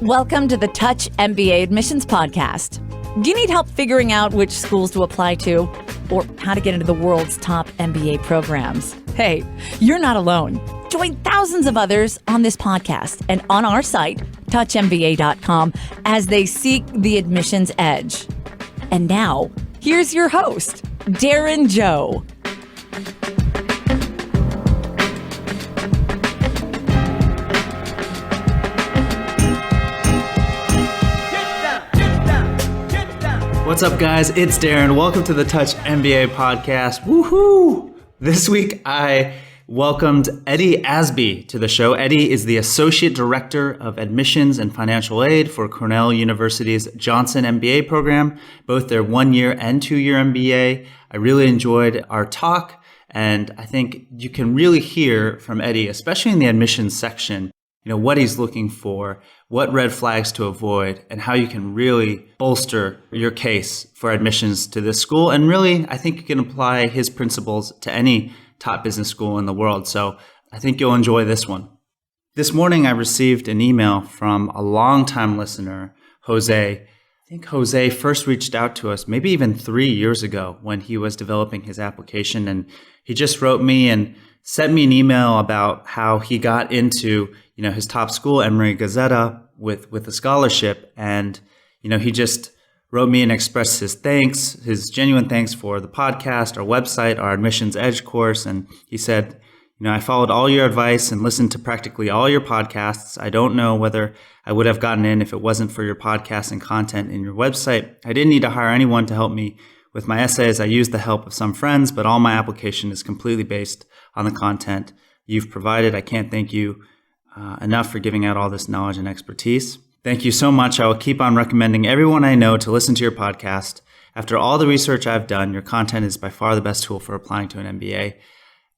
Welcome to the Touch MBA Admissions Podcast. Do you need help figuring out which schools to apply to or how to get into the world's top MBA programs? Hey, you're not alone. Join thousands of others on this podcast and on our site, touchmba.com, as they seek the admissions edge. And now, here's your host, Darren Joe. What's up, guys? It's Darren. Welcome to the Touch MBA podcast. Woohoo! This week, I welcomed Eddie Asbie to the show. Eddie is the Associate Director of Admissions and Financial Aid for Cornell University's Johnson MBA program, both their 1-year and 2-year MBA. I really enjoyed our talk, and I think you can really hear from Eddie, especially in the admissions section, what he's looking for, what red flags to avoid, and how you can really bolster your case for admissions to this school. And really, I think you can apply his principles to any top business school in the world. So I think you'll enjoy this one. This morning, I received an email from a longtime listener, Jose. I think Jose first reached out to us maybe even 3 years ago when he was developing his application. And he just wrote me and sent me an email about how he got into his top school, Emory Gazetta, with a scholarship. And, he just wrote me and expressed his genuine thanks for the podcast, our website, our Admissions Edge course. And he said, I followed all your advice and listened to practically all your podcasts. I don't know whether I would have gotten in if it wasn't for your podcast and content in your website. I didn't need to hire anyone to help me with my essays. I used the help of some friends, but all my application is completely based on the content you've provided. I can't thank you enough for giving out all this knowledge and expertise. Thank you so much. I will keep on recommending everyone I know to listen to your podcast. After all the research I've done, your content is by far the best tool for applying to an MBA.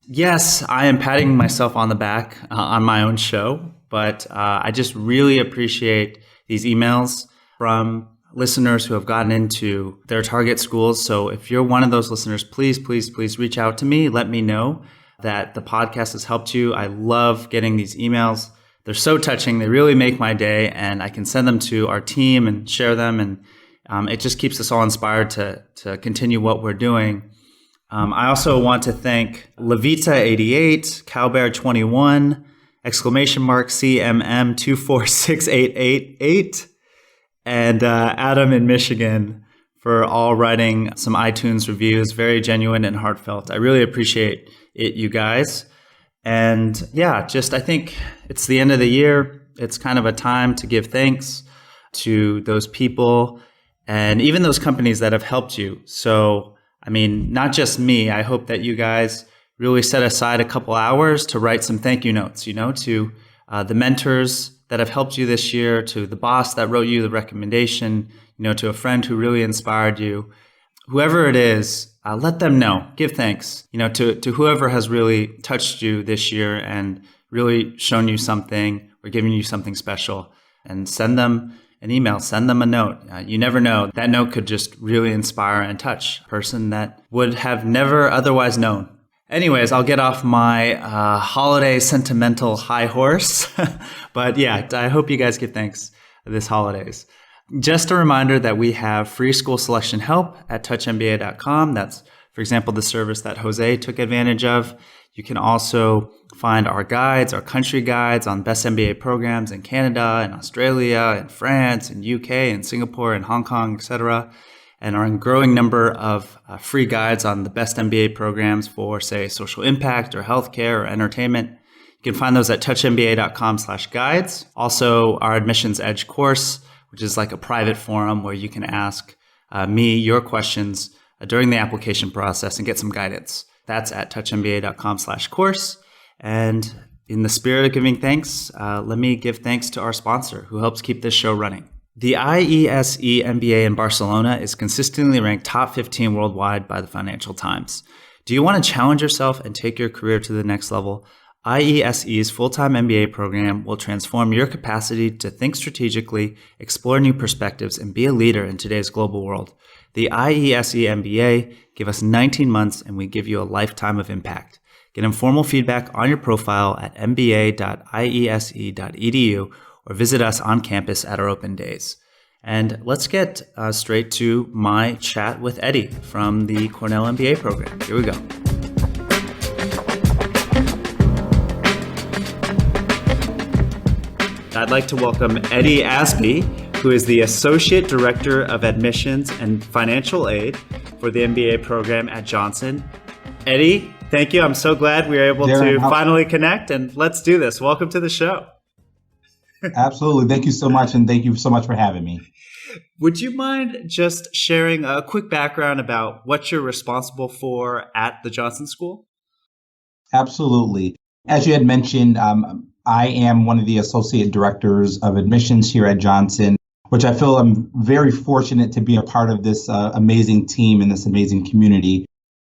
Yes, I am patting myself on the back on my own show, but I just really appreciate these emails from listeners who have gotten into their target schools. So if you're one of those listeners, please reach out to me. Let me know that the podcast has helped you. I love getting these emails. They're so touching. They really make my day, and I can send them to our team and share them. And it just keeps us all inspired to continue what we're doing. I also want to thank Levita88, Cowbear21, !CMM 246888, and Adam in Michigan for all writing some iTunes reviews. Very genuine and heartfelt. I really appreciate it, you guys. And yeah, I think it's the end of the year. It's kind of a time to give thanks to those people and even those companies that have helped you. So, not just me. I hope that you guys really set aside a couple hours to write some thank you notes, to the mentors that have helped you this year, to the boss that wrote you the recommendation, to a friend who really inspired you. Whoever it is, let them know. Give thanks, to whoever has really touched you this year and really shown you something or given you something special. And send them an email, send them a note. You never know. That note could just really inspire and touch a person that would have never otherwise known. Anyways, I'll get off my holiday sentimental high horse. But yeah, I hope you guys give thanks this holidays. Just a reminder that we have free school selection help at touchmba.com. That's, for example, the service that Jose took advantage of. You can also find our guides, our country guides on best MBA programs in Canada and Australia and France and UK and Singapore and Hong Kong, etc. And our growing number of free guides on the best MBA programs for, say, social impact or healthcare or entertainment. You can find those at touchmba.com/guides. Also, our Admissions Edge course, which is like a private forum where you can ask me your questions during the application process and get some guidance. That's at touchmba.com/course. And in the spirit of giving thanks, let me give thanks to our sponsor who helps keep this show running. The IESE MBA in Barcelona is consistently ranked top 15 worldwide by the Financial Times. Do you want to challenge yourself and take your career to the next level? IESE's full-time MBA program will transform your capacity to think strategically, explore new perspectives, and be a leader in today's global world. The IESE MBA give us 19 months and we give you a lifetime of impact. Get informal feedback on your profile at mba.iese.edu or visit us on campus at our open days. And let's get straight to my chat with Eddie from the Cornell MBA program. Here we go. I'd like to welcome Eddie Asbie, who is the Associate Director of Admissions and Financial Aid for the MBA program at Johnson. Eddie, thank you. I'm so glad we were able to finally connect, and let's do this. Welcome to the show. Absolutely. Thank you so much, and thank you so much for having me. Would you mind just sharing a quick background about what you're responsible for at the Johnson School? Absolutely. As you had mentioned, I am one of the associate directors of admissions here at Johnson, which I feel I'm very fortunate to be a part of this amazing team and this amazing community.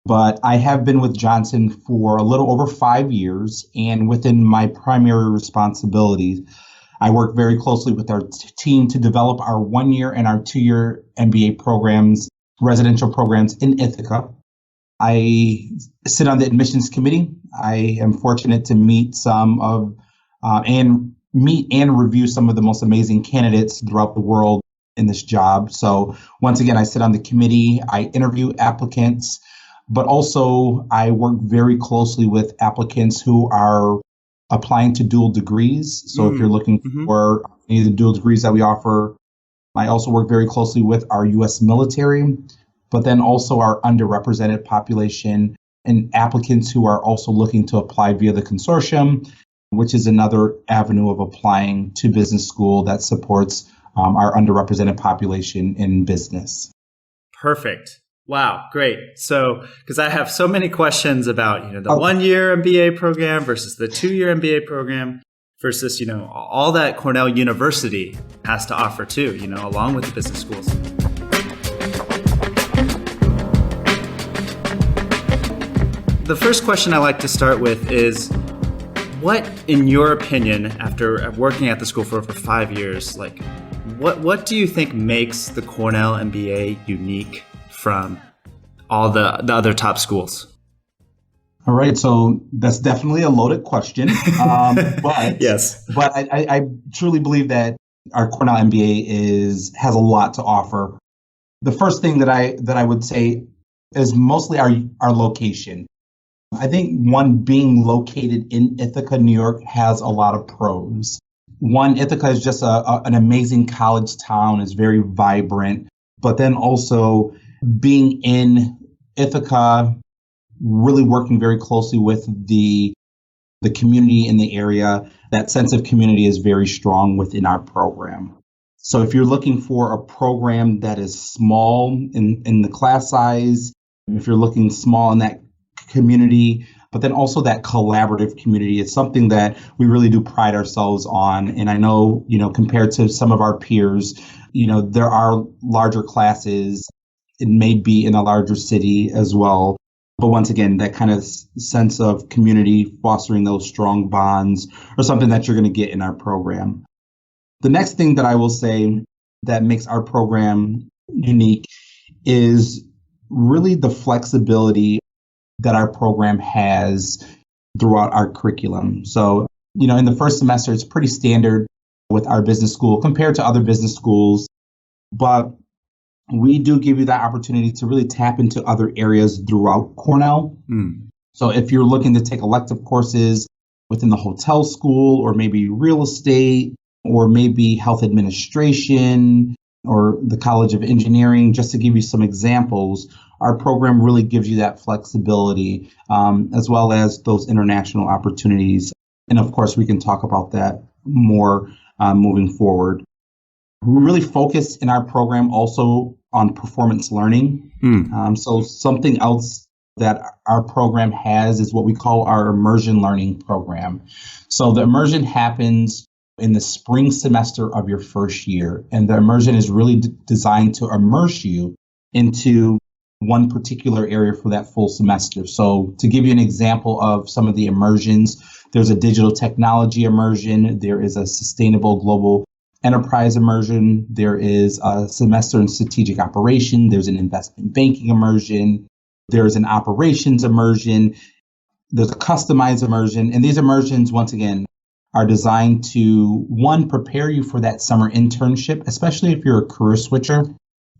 But I have been with Johnson for a little over 5 years, and within my primary responsibilities, I work very closely with our team to develop our 1-year and our 2-year MBA programs, residential programs in Ithaca. I sit on the admissions committee. I am fortunate to meet and review some of the most amazing candidates throughout the world in this job. So once again, I sit on the committee. I interview applicants, but also I work very closely with applicants who are applying to dual degrees. So if you're looking for any of the dual degrees that we offer, I also work very closely with our U.S. military, but then also our underrepresented population and applicants who are also looking to apply via the consortium, which is another avenue of applying to business school that supports our underrepresented population in business. Perfect. Wow, great. So, because I have so many questions about, the 1-year MBA program versus the 2-year MBA program versus, all that Cornell University has to offer too, along with the business schools. The first question I like to start with is, what, in your opinion, after working at the school for over 5 years, what do you think makes the Cornell MBA unique from all the other top schools? All right, so that's definitely a loaded question, but yes, but I truly believe that our Cornell MBA has a lot to offer. The first thing that I would say is mostly our location. I think being located in Ithaca, New York, has a lot of pros. One, Ithaca is just an amazing college town. It's very vibrant, but then also being in Ithaca, really working very closely with the community in the area, that sense of community is very strong within our program. So if you're looking for a program that is small in the class size, if you're looking small in that community, but then also that collaborative community, it's something that we really do pride ourselves on. And I know, compared to some of our peers, there are larger classes. It may be in a larger city as well. But once again, that kind of sense of community, fostering those strong bonds, are something that you're going to get in our program. The next thing that I will say that makes our program unique is really the flexibility that our program has throughout our curriculum. So, in the first semester, it's pretty standard with our business school compared to other business schools, but we do give you that opportunity to really tap into other areas throughout Cornell. So if you're looking to take elective courses within the hotel school, or maybe real estate, or maybe health administration, or the College of Engineering, just to give you some examples, our program really gives you that flexibility, as well as those international opportunities. And of course, we can talk about that more moving forward. We're really focused in our program also on performance learning. So something else that our program has is what we call our immersion learning program. So the immersion happens in the spring semester of your first year, and the immersion is really designed to immerse you into one particular area for that full semester. So to give you an example of some of the immersions, there's a digital technology immersion, there is a sustainable global enterprise immersion, there is a semester in strategic operation, there's an investment banking immersion, there's an operations immersion, there's a customized immersion. And these immersions, once again, are designed to, one, prepare you for that summer internship, especially if you're a career switcher,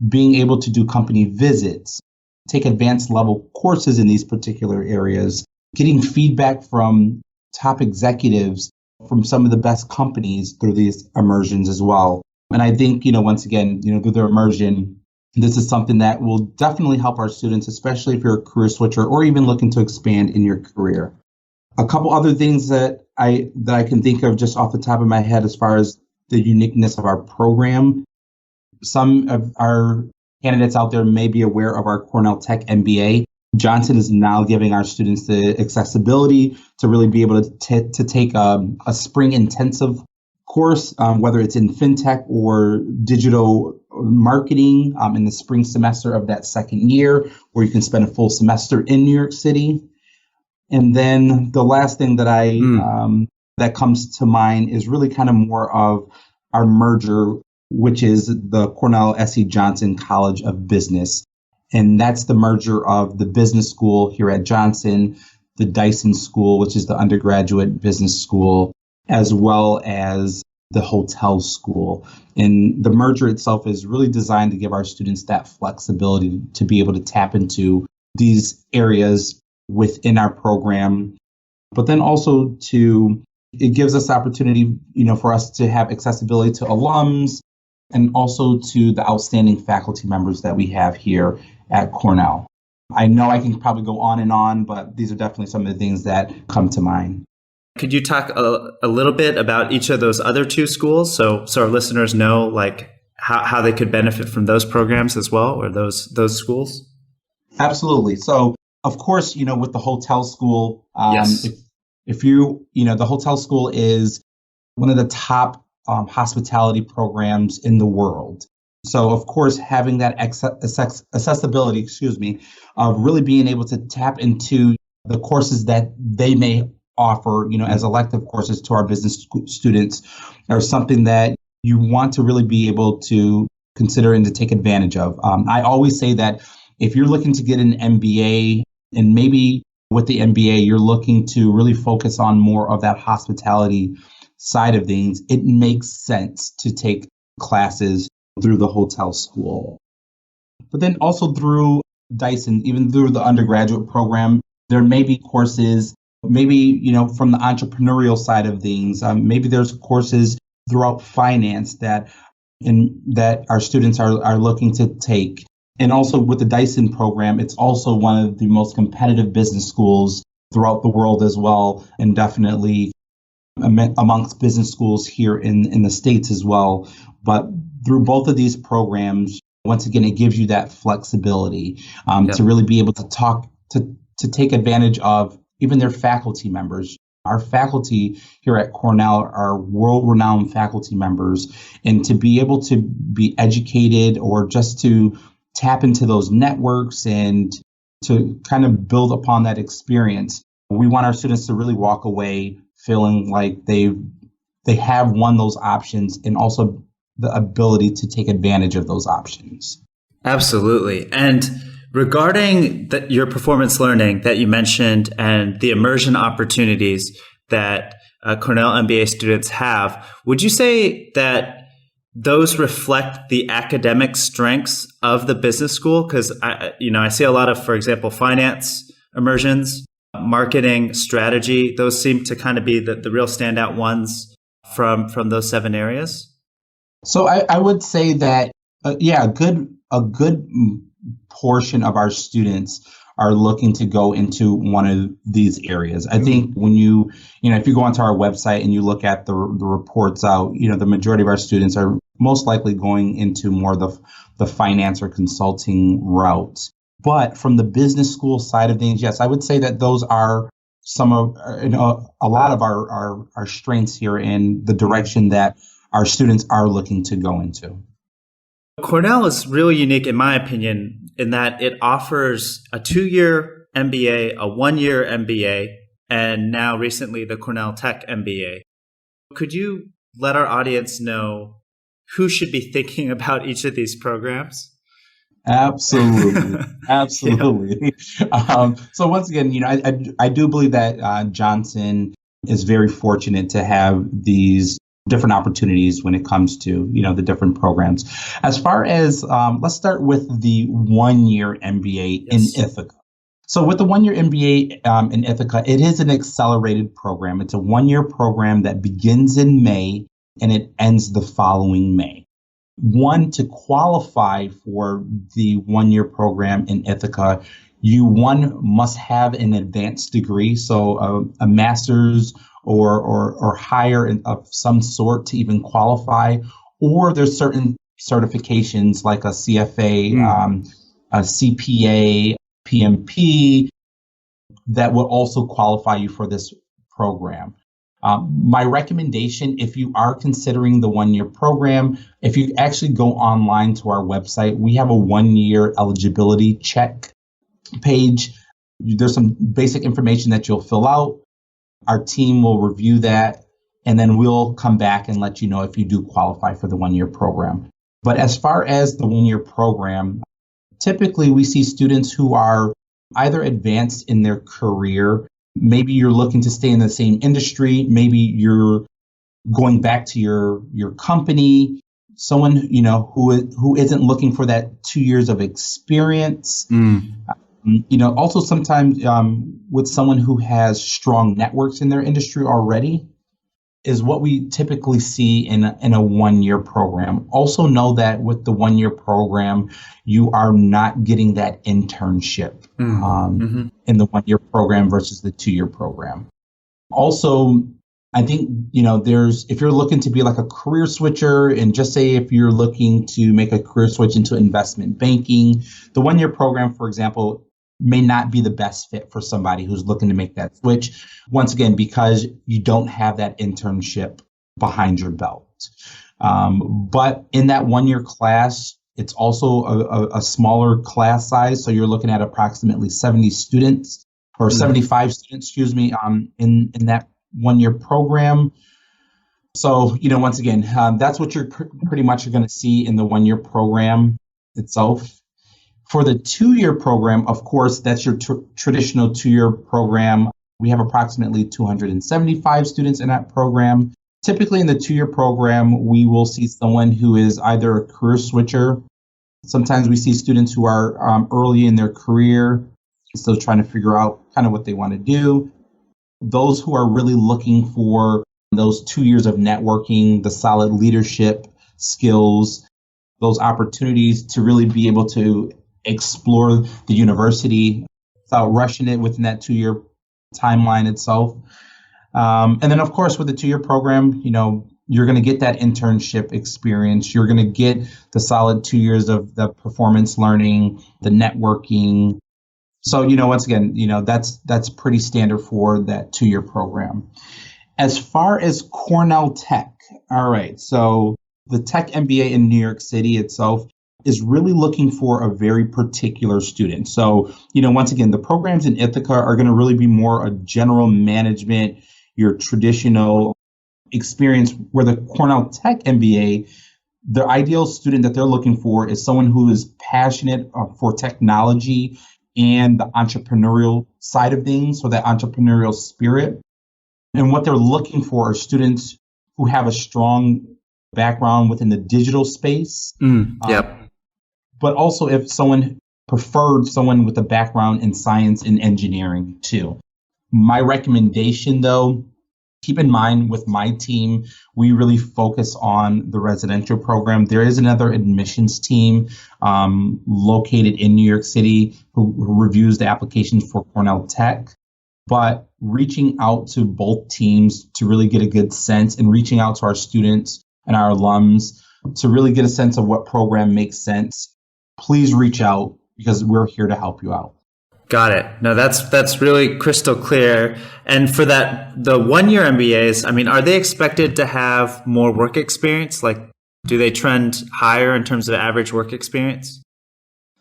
being able to do company visits, take advanced level courses in these particular areas, getting feedback from top executives from some of the best companies through these immersions as well. And I think, once again, through the immersion, this is something that will definitely help our students, especially if you're a career switcher or even looking to expand in your career. A couple other things that I can think of just off the top of my head as far as the uniqueness of our program. Some of our candidates out there may be aware of our Cornell Tech MBA. Johnson is now giving our students the accessibility to really be able to take a spring intensive course, whether it's in fintech or digital marketing in the spring semester of that second year, where you can spend a full semester in New York City. And then the last thing that that comes to mind is really kind of more of our merger, which is the Cornell S.E. Johnson College of Business. And that's the merger of the business school here at Johnson, the Dyson School, which is the undergraduate business school, as well as the hotel school. And the merger itself is really designed to give our students that flexibility to be able to tap into these areas within our program, but then also it gives us the opportunity, for us to have accessibility to alums and also to the outstanding faculty members that we have here at Cornell. I know I can probably go on and on, but these are definitely some of the things that come to mind. Could you talk a little bit about each of those other two schools so our listeners know how they could benefit from those programs as well, or those schools? Absolutely. So, of course, with the hotel school, yes. if you, the hotel school is one of the top hospitality programs in the world. So, of course, having that accessibility, of really being able to tap into the courses that they may offer, as elective courses to our business students, are something that you want to really be able to consider and to take advantage of. I always say that if you're looking to get an MBA, and maybe with the MBA, you're looking to really focus on more of that hospitality side of things, it makes sense to take classes through the hotel school. But then also through Dyson, even through the undergraduate program, there may be courses, maybe, from the entrepreneurial side of things, maybe there's courses throughout finance that our students are looking to take. And also with the Dyson program, it's also one of the most competitive business schools throughout the world as well, and definitely amongst business schools here in the States as well. But through both of these programs, once again, it gives you that flexibility to really be able to take advantage of even their faculty members. Our faculty here at Cornell are world-renowned faculty members, and to be able to be educated or just to tap into those networks and to kind of build upon that experience, we want our students to really walk away feeling like they have won those options and also the ability to take advantage of those options. Absolutely. And regarding your performance learning that you mentioned and the immersion opportunities that Cornell MBA students have, would you say that those reflect the academic strengths of the business school? Because I see a lot of, for example, finance immersions, marketing, strategy. Those seem to kind of be the real standout ones from those 7 areas. So I would say that a good portion of our students are looking to go into one of these areas. I think when if you go onto our website and you look at the reports out, the majority of our students are most likely going into more the finance or consulting route. But from the business school side of things, yes, I would say that those are some of a lot of our strengths here in the direction that our students are looking to go into. Cornell is really unique, in my opinion, in that it offers a 2-year MBA, a 1-year MBA, and now recently the Cornell Tech MBA. Could you let our audience know who should be thinking about each of these programs? Absolutely. Absolutely. So once again, I do believe that Johnson is very fortunate to have these different opportunities when it comes to, the different programs. As far as, let's start with the 1-year MBA in Ithaca. So with the 1-year MBA in Ithaca, it is an accelerated program. It's a 1-year program that begins in May and it ends the following May. To qualify for the 1-year program in Ithaca, you must have an advanced degree, so a master's or higher of some sort to even qualify, or there's certain certifications like a CFA, a CPA, PMP that will also qualify you for this program. My recommendation, if you are considering the 1-year program, if you actually go online to our website, we have a 1-year eligibility check page. There's some basic information that you'll fill out. Our team will review that, and then we'll come back and let you know if you do qualify for the 1-year program. But as far as the 1-year program, typically we see students who are either advanced in their career. Maybe you're looking to stay in the same industry. Maybe you're going back to your company. Someone, who isn't looking for that 2 years of experience. Also sometimes with someone who has strong networks in their industry already is what we typically see in a 1-year program. Also know that with the 1-year program, you are not getting that internship in the 1-year program versus the 2-year program. Also, I think, if you're looking to be like a career switcher, and just say if you're looking to make a career switch into investment banking, the 1-year program, for example, may not be the best fit for somebody who's looking to make that switch. Once again, because you don't have that internship behind your belt. But in that 1-year class, it's also a smaller class size. So you're looking at approximately 70 students or 75 students, in that 1-year program. So, once again, that's what you're pretty much going to see in the 1-year program itself. For the 2-year program, of course, that's your traditional 2-year program. We have approximately 275 students in that program. Typically in the 2-year program, we will see someone who is either a career switcher. Sometimes we see students who are early in their career, still trying to figure out kind of what they want to do. Those who are really looking for those 2 years of networking, the solid leadership skills, those opportunities to really be able to explore the university without rushing it within that 2-year timeline itself. And then, of course, with the 2-year program, you're going to get that internship experience. You're going to get the solid 2 years of the performance learning, the networking. So, once again, that's pretty standard for that 2-year program. As far as Cornell Tech, all right, so the Tech MBA in New York City itself is really looking for a very particular student. So, once again, the programs in Ithaca are going to really be more a general management, your traditional experience, where the Cornell Tech MBA, the ideal student that they're looking for is someone who is passionate for technology and the entrepreneurial side of things, so that entrepreneurial spirit. And what they're looking for are students who have a strong background within the digital space. But also if someone preferred someone with a background in science and engineering too. My recommendation, though, keep in mind with my team, we really focus on the residential program. There is another admissions team located in New York City who reviews the applications for Cornell Tech. But reaching out to both teams to really get a good sense, and reaching out to our students and our alums to really get a sense of what program makes sense, please reach out, because we're here to help you out. Got it. No, that's really crystal clear. And for that, the 1-year MBAs, are they expected to have more work experience? Like, do they trend higher in terms of average work experience?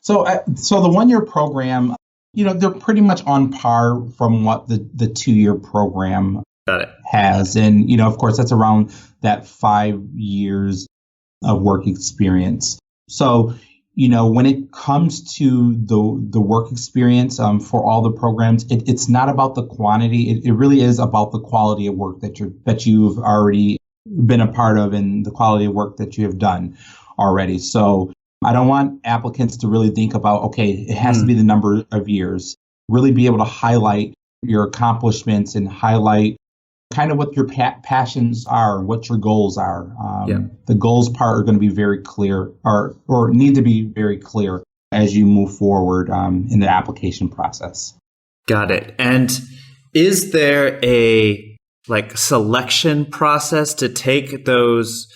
So the 1-year program, they're pretty much on par from what the 2-year program has. And, of course, that's around that 5 years of work experience. So, when it comes to the work experience for all the programs, it's not about the quantity. It really is about the quality of work that you've already been a part of and the quality of work that you have done already. So I don't want applicants to really think about, okay, it has to be the number of years. Really be able to highlight your accomplishments and highlight kind of what your passions are, what your goals are. The goals part are going to be very clear or need to be very clear as you move forward in the application process. Got it. And is there a selection process to take those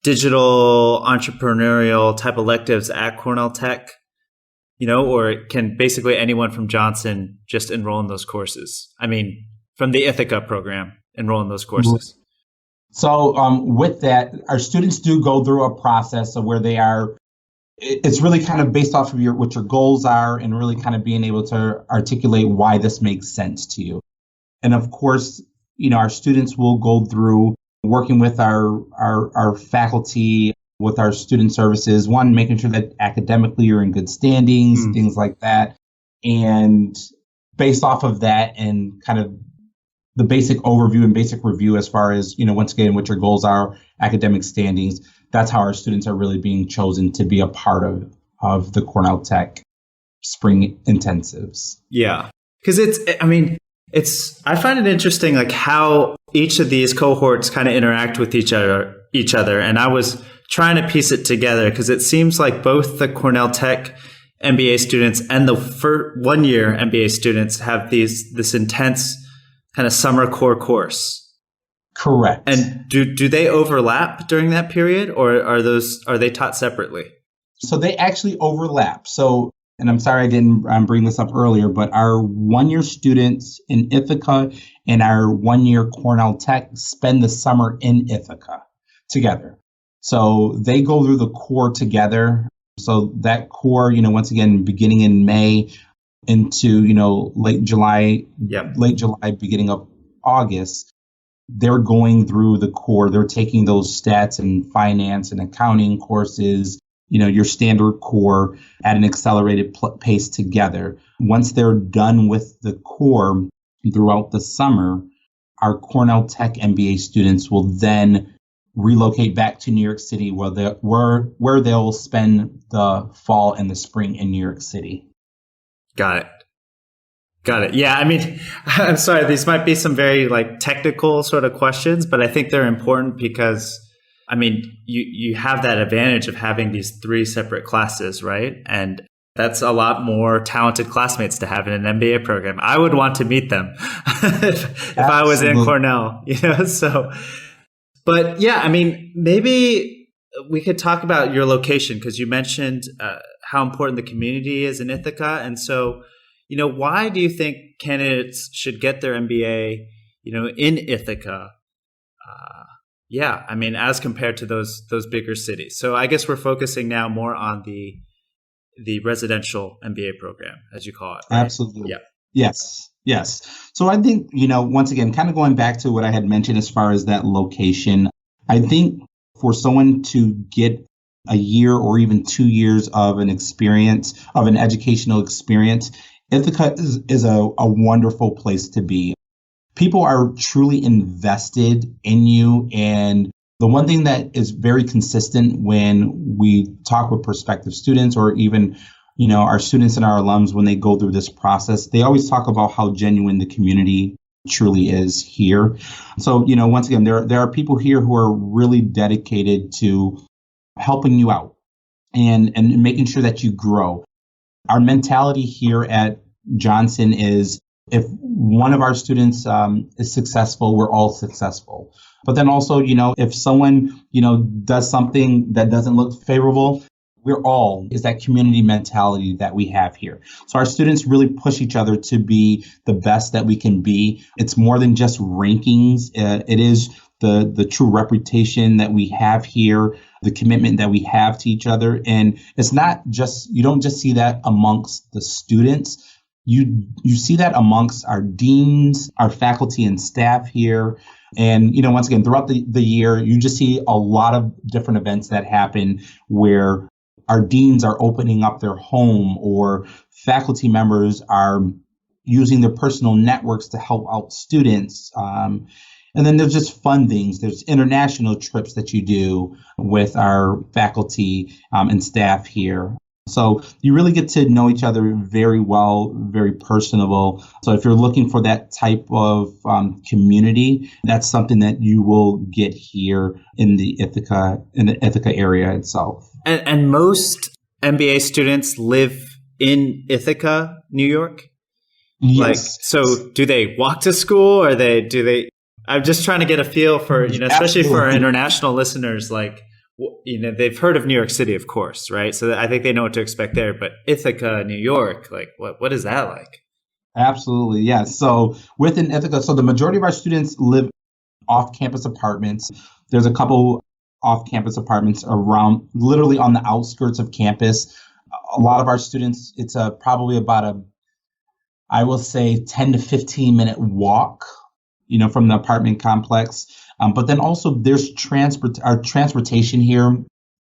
digital entrepreneurial type electives at Cornell Tech? Or can basically anyone from Johnson just enroll in those courses? I mean, from the Ithaca program, enroll in those courses. So with that, our students do go through a process of where they are. It's really kind of based off of what your goals are and really kind of being able to articulate why this makes sense to you. And of course, our students will go through working with our faculty, with our student services, one, making sure that academically you're in good standings, things like that. And based off of that and kind of the basic overview and basic review as far as, once again, what your goals are, academic standings, that's how our students are really being chosen to be a part of the Cornell Tech spring intensives. Yeah. Because I find it interesting, how each of these cohorts kind of interact with each other. And I was trying to piece it together because it seems like both the Cornell Tech MBA students and the one-year MBA students have this intense kind of summer core course. Correct. And do they overlap during that period, or are they taught separately? So they actually overlap. So, and I'm sorry I didn't bring this up earlier, but our one-year students in Ithaca and our one-year Cornell Tech spend the summer in Ithaca together. So they go through the core together. So that core, once again, beginning in May into, late July, beginning of August, they're going through the core. They're taking those stats and finance and accounting courses, your standard core at an accelerated pace together. Once they're done with the core throughout the summer, our Cornell Tech MBA students will then relocate back to New York City where they'll spend the fall and the spring in New York City. Got it. Yeah. I'm sorry. These might be some very technical sort of questions, but I think they're important because, you have that advantage of having these 3 separate classes, right? And that's a lot more talented classmates to have in an MBA program. I would want to meet them if I was in Cornell, so. But yeah, maybe we could talk about your location because you mentioned how important the community is in Ithaca. And so, why do you think candidates should get their MBA, in Ithaca? As compared to those bigger cities. So I guess we're focusing now more on the residential MBA program, as you call it. Right? Absolutely. Yeah. Yes. So I think, once again, kind of going back to what I had mentioned as far as that location, I think for someone to get a year or even 2 years of an educational experience, Ithaca is a wonderful place to be. People are truly invested in you. And the one thing that is very consistent when we talk with prospective students or even our students and our alums, when they go through this process, they always talk about how genuine the community truly is here. So, once again, there are people here who are really dedicated to helping you out and making sure that you grow. Our mentality here at Johnson is if one of our students is successful, we're all successful. But then also, if someone, does something that doesn't look favorable, is that community mentality that we have here. So our students really push each other to be the best that we can be. It's more than just rankings. It is the true reputation that we have here, the commitment that we have to each other. And it's not just, you don't just see that amongst the students. You see that amongst our deans, our faculty and staff here. And, once again, throughout the year, you just see a lot of different events that happen where our deans are opening up their home, or faculty members are using their personal networks to help out students. And then there's just fun things. There's international trips that you do with our faculty and staff here. So you really get to know each other very well, very personable. So if you're looking for that type of community, that's something that you will get here in the Ithaca area itself. And most MBA students live in Ithaca, New York? Yes. So do they walk to school, or do they? I'm just trying to get a feel for, especially for our international listeners, they've heard of New York City, of course, right? So I think they know what to expect there. But Ithaca, New York, what is that like? Absolutely, yes. So within Ithaca, the majority of our students live off-campus apartments. There's a couple off-campus apartments around, literally on the outskirts of campus. A lot of our students, it's probably about I will say 10 to 15 minute walk, from the apartment complex. But then also there's our transportation here.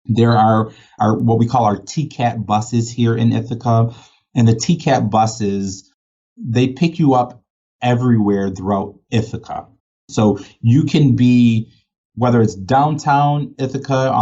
There are what we call our TCAT buses here in Ithaca. And the TCAT buses, they pick you up everywhere throughout Ithaca. So you can be, whether it's downtown Ithaca,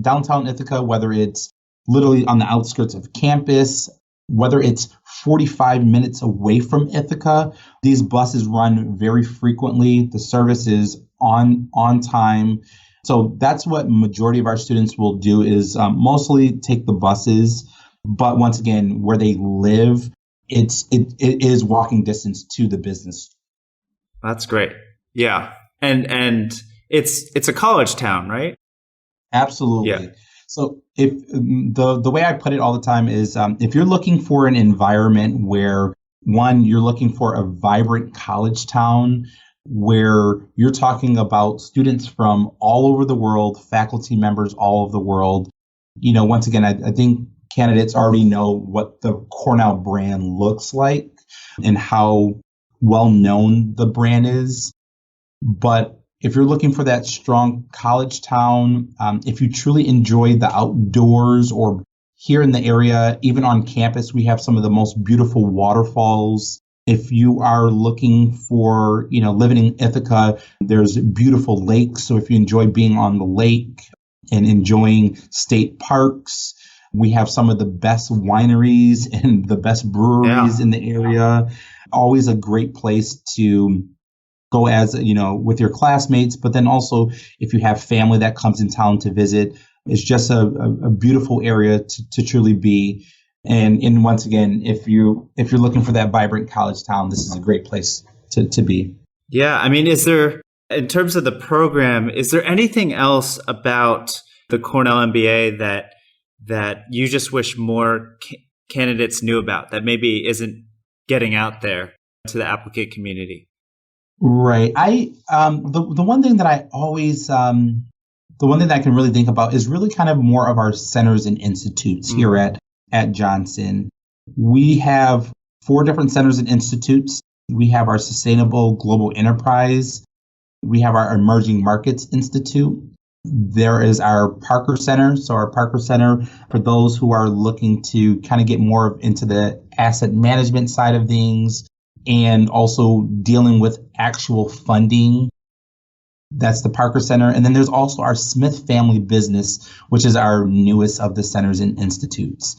downtown Ithaca, whether it's literally on the outskirts of campus, whether it's 45 minutes away from Ithaca, these buses run very frequently. The service is on time. So that's what majority of our students will do, is mostly take the buses. But once again, where they live, it is walking distance to the business. That's great. Yeah. And it's a college town, right? Absolutely. Yeah. So if the way I put it all the time is, if you're looking for an environment where, one, you're looking for a vibrant college town where you're talking about students from all over the world, faculty members all over the world, once again, I think candidates already know what the Cornell brand looks like and how well known the brand is. But if you're looking for that strong college town, if you truly enjoy the outdoors, or here in the area, even on campus, we have some of the most beautiful waterfalls. If you are looking for, living in Ithaca, there's beautiful lakes. So if you enjoy being on the lake and enjoying state parks, we have some of the best wineries and the best breweries in the area. Always a great place to go as, with your classmates, but then also if you have family that comes in town to visit, it's just a beautiful area to truly be. And once again, if you're looking for that vibrant college town, this is a great place to be. Yeah. I mean, in terms of the program, is there anything else about the Cornell MBA that you just wish more candidates knew about, that maybe isn't getting out there to the applicant community? Right. The one thing that I always, the one thing that I can really think about is really kind of more of our centers and institutes here at Johnson. We have 4 different centers and institutes. We have our Sustainable Global Enterprise. We have our Emerging Markets Institute. There is our Parker Center. So our Parker Center, for those who are looking to kind of get more into the asset management side of things, and also dealing with actual funding. That's the Parker Center. And then there's also our Smith Family Business, which is our newest of the centers and institutes.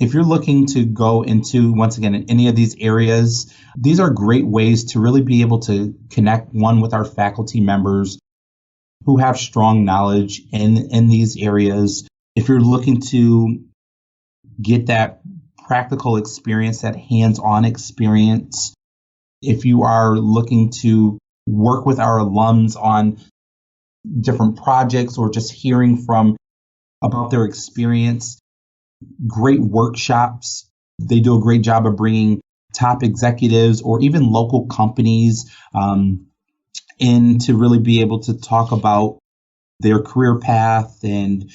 If you're looking to go into, once again, in any of these areas, these are great ways to really be able to connect, one, with our faculty members who have strong knowledge in these areas. If you're looking to get that practical experience, that hands-on experience, if you are looking to work with our alums on different projects or just hearing about their experience, great workshops. They do a great job of bringing top executives or even local companies in to really be able to talk about their career path and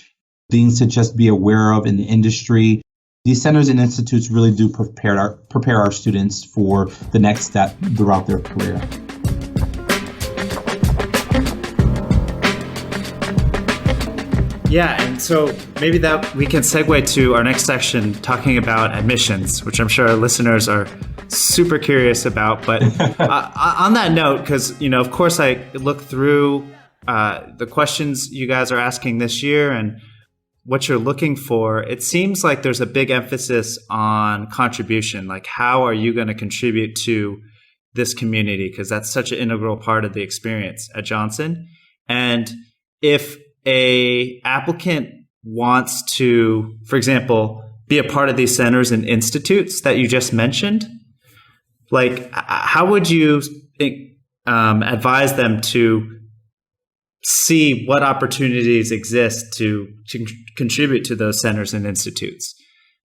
things to just be aware of in the industry. These centers and institutes really do prepare our students for the next step throughout their career. Yeah, and so maybe that we can segue to our next section talking about admissions, which I'm sure our listeners are super curious about. But on that note, because, of course, I look through the questions you guys are asking this year and what you're looking for, it seems like there's a big emphasis on contribution. Like, how are you going to contribute to this community? Because that's such an integral part of the experience at Johnson. And if a applicant wants to, for example, be a part of these centers and institutes that you just mentioned, like, how would you advise them to see what opportunities exist to contribute to those centers and institutes?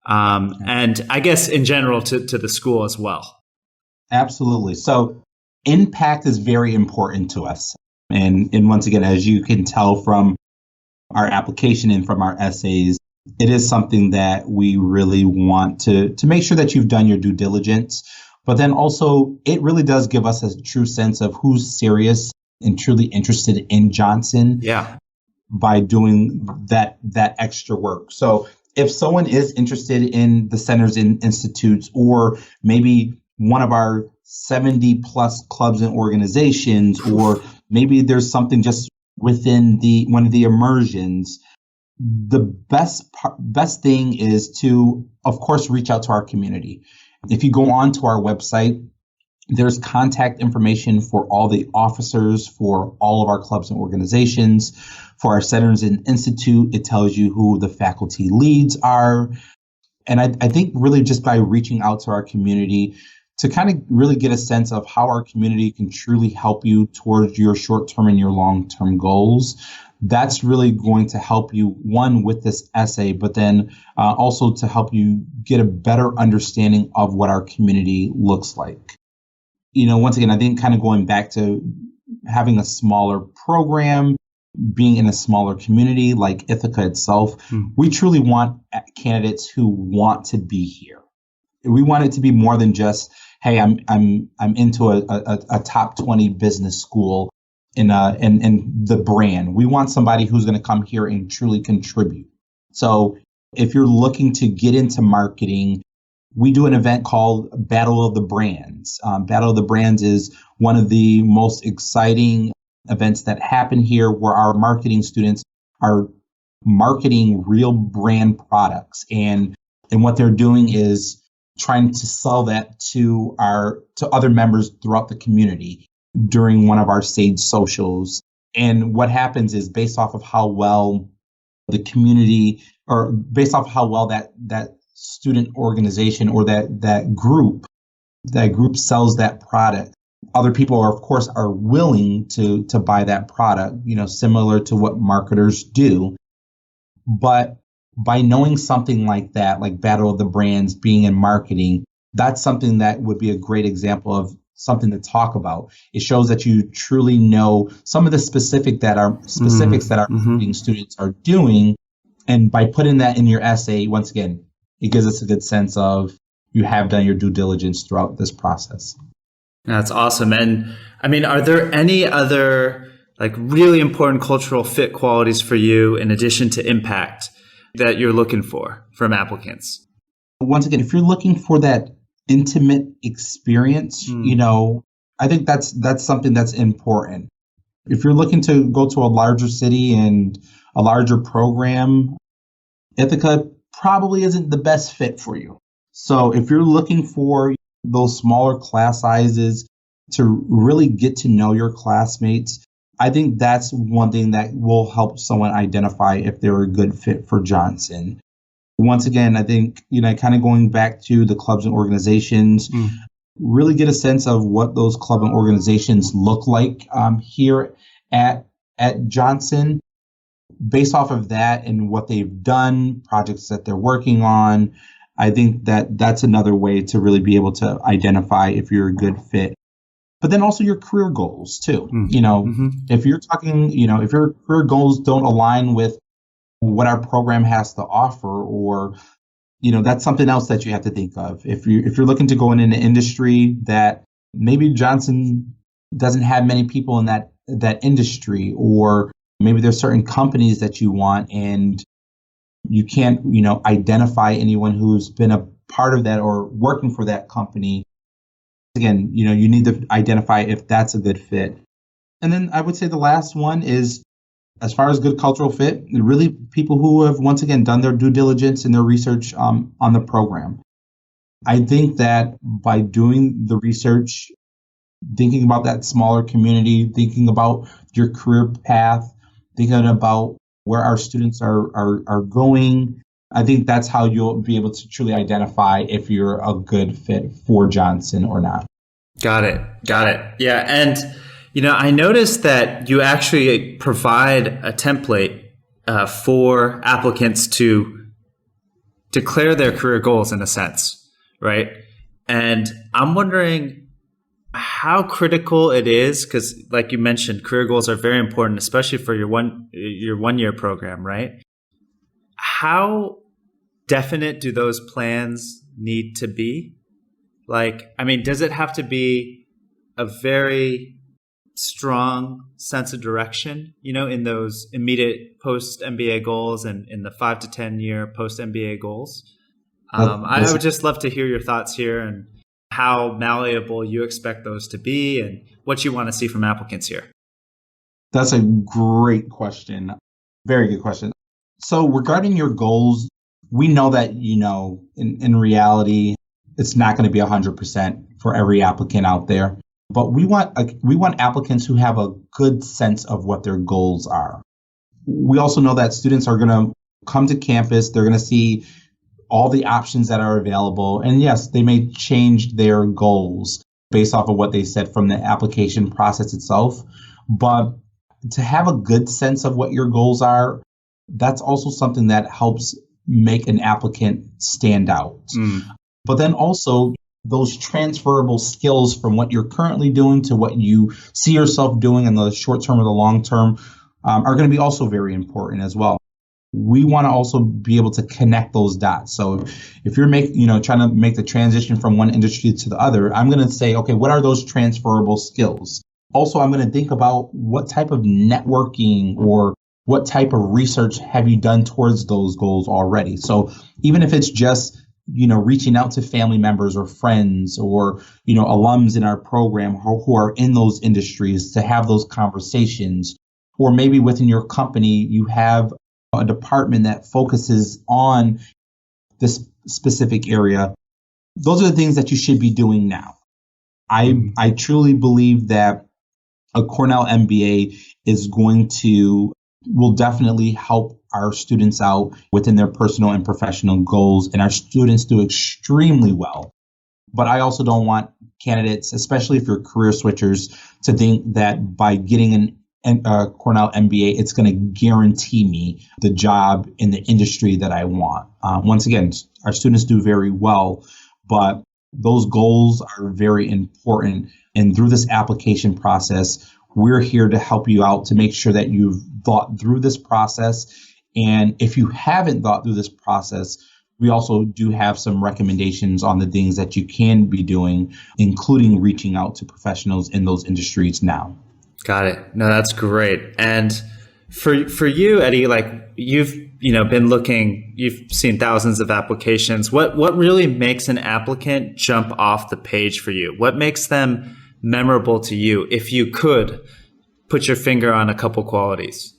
And I guess in general to the school as well. Absolutely. So impact is very important to us. And once again, as you can tell from our application and from our essays, it is something that we really want to make sure that you've done your due diligence. But then also, it really does give us a true sense of who's serious and truly interested in Johnson. Yeah. By doing that extra work. So if someone is interested in the centers and institutes, or maybe one of our 70 plus clubs and organizations, or maybe there's something just within one of the immersions, the best thing is to, of course, reach out to our community. If you go on to our website, there's contact information for all the officers for all of our clubs and organizations. For our centers and institute, it tells you who the faculty leads are. And I think really just by reaching out to our community to kind of really get a sense of how our community can truly help you towards your short-term and your long-term goals, that's really going to help you, one, with this essay, but then also to help you get a better understanding of what our community looks like. Once again, I think kind of going back to having a smaller program, being in a smaller community like Ithaca itself, we truly want candidates who want to be here. We want it to be more than just, hey, I'm into a top 20 business school in the brand. We want somebody who's going to come here and truly contribute. So if you're looking to get into marketing, we do an event called Battle of the Brands. Battle of the Brands is one of the most exciting events that happen here, where our marketing students are marketing real brand products. And what they're doing is trying to sell that to other members throughout the community during one of our Sage socials. And what happens is, based off of how well the community, or based off how well that student organization or that group sells that product, other people are, of course, are willing to buy that product, similar to what marketers do. But by knowing something like that, like Battle of the Brands, being in marketing, that's something that would be a great example of something to talk about. It shows that you truly know some of the specifics that our marketing students are doing. And by putting that in your essay, once again, it gives us a good sense of you have done your due diligence throughout this process. That's awesome. And I mean, are there any other like really important cultural fit qualities for you in addition to impact that you're looking for from applicants? Once again, if you're looking for that intimate experience, I think that's something that's important. If you're looking to go to a larger city and a larger program, Ithaca probably isn't the best fit for you. So if you're looking for those smaller class sizes to really get to know your classmates, I think that's one thing that will help someone identify if they're a good fit for Johnson. Once again, I think, kind of going back to the clubs and organizations, really get a sense of what those club and organizations look like here at Johnson. Based off of that and what they've done, projects that they're working on, I think that's another way to really be able to identify if you're a good fit. But then also your career goals too. If you're talking, if your career goals don't align with what our program has to offer, or, that's something else that you have to think of. If you're looking to go in an industry that maybe Johnson doesn't have many people in that industry, or Maybe there's certain companies that you want and you can't, identify anyone who's been a part of that or working for that company. Again, you need to identify if that's a good fit. And then I would say the last one is, as far as good cultural fit, really people who have, once again, done their due diligence and their research on the program. I think that by doing the research, thinking about that smaller community, thinking about your career path, thinking about where our students are going, I think that's how you'll be able to truly identify if you're a good fit for Johnson or not. Got it. Yeah. And, I noticed that you actually provide a template for applicants to declare their career goals in a sense, right? And I'm wondering how critical it is, because like you mentioned, career goals are very important, especially for your one-year program, right? How definite do those plans need to be? Does it have to be a very strong sense of direction, in those immediate post-MBA goals and in the 5 to 10 year post-MBA goals? I would just love to hear your thoughts here and how malleable you expect those to be and what you want to see from applicants here. That's a great question. Very good question. So regarding your goals, we know that, in reality, it's not going to be 100% for every applicant out there. But we want applicants who have a good sense of what their goals are. We also know that students are going to come to campus. They're going to see all the options that are available. And yes, they may change their goals based off of what they said from the application process itself. But to have a good sense of what your goals are, that's also something that helps make an applicant stand out. But then also, those transferable skills from what you're currently doing to what you see yourself doing in the short term or the long term are going to be also very important as well. We want to also be able to connect those dots. So if you're trying to make the transition from one industry to the other, I'm going to say, okay, what are those transferable skills? Also, I'm going to think about what type of networking or what type of research have you done towards those goals already? So even if it's just reaching out to family members or friends or, alums in our program who are in those industries to have those conversations, or maybe within your company, you have a department that focuses on this specific area. Those are the things that you should be doing now. I truly believe that a Cornell MBA will definitely help our students out within their personal and professional goals, and our students do extremely well. But I also don't want candidates, especially if you're career switchers, to think that by getting a Cornell MBA, it's going to guarantee me the job in the industry that I want. Once again, our students do very well, but those goals are very important. And through this application process, we're here to help you out to make sure that you've thought through this process. And if you haven't thought through this process, we also do have some recommendations on the things that you can be doing, including reaching out to professionals in those industries now. Got it. No, that's great. And for you, Eddie, you've been looking, you've seen thousands of applications. What really makes an applicant jump off the page for you? What makes them memorable to you, if you could put your finger on a couple qualities?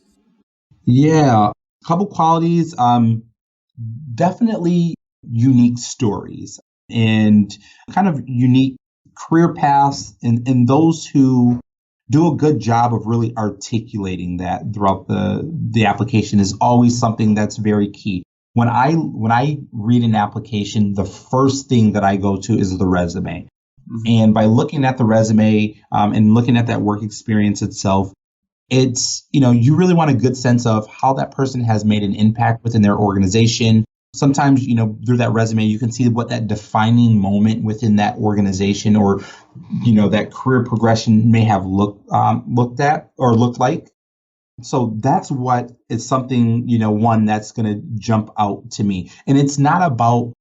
Yeah, a couple qualities. Definitely unique stories and kind of unique career paths, and those who do a good job of really articulating that throughout the application is always something that's very key. When I read an application, the first thing that I go to is the resume. And by looking at the resume and looking at that work experience itself, it's, you really want a good sense of how that person has made an impact within their organization. Sometimes, through that resume, you can see what that defining moment within that organization or, that career progression may have looked like. So that's what is something, one that's going to jump out to me. And it's not about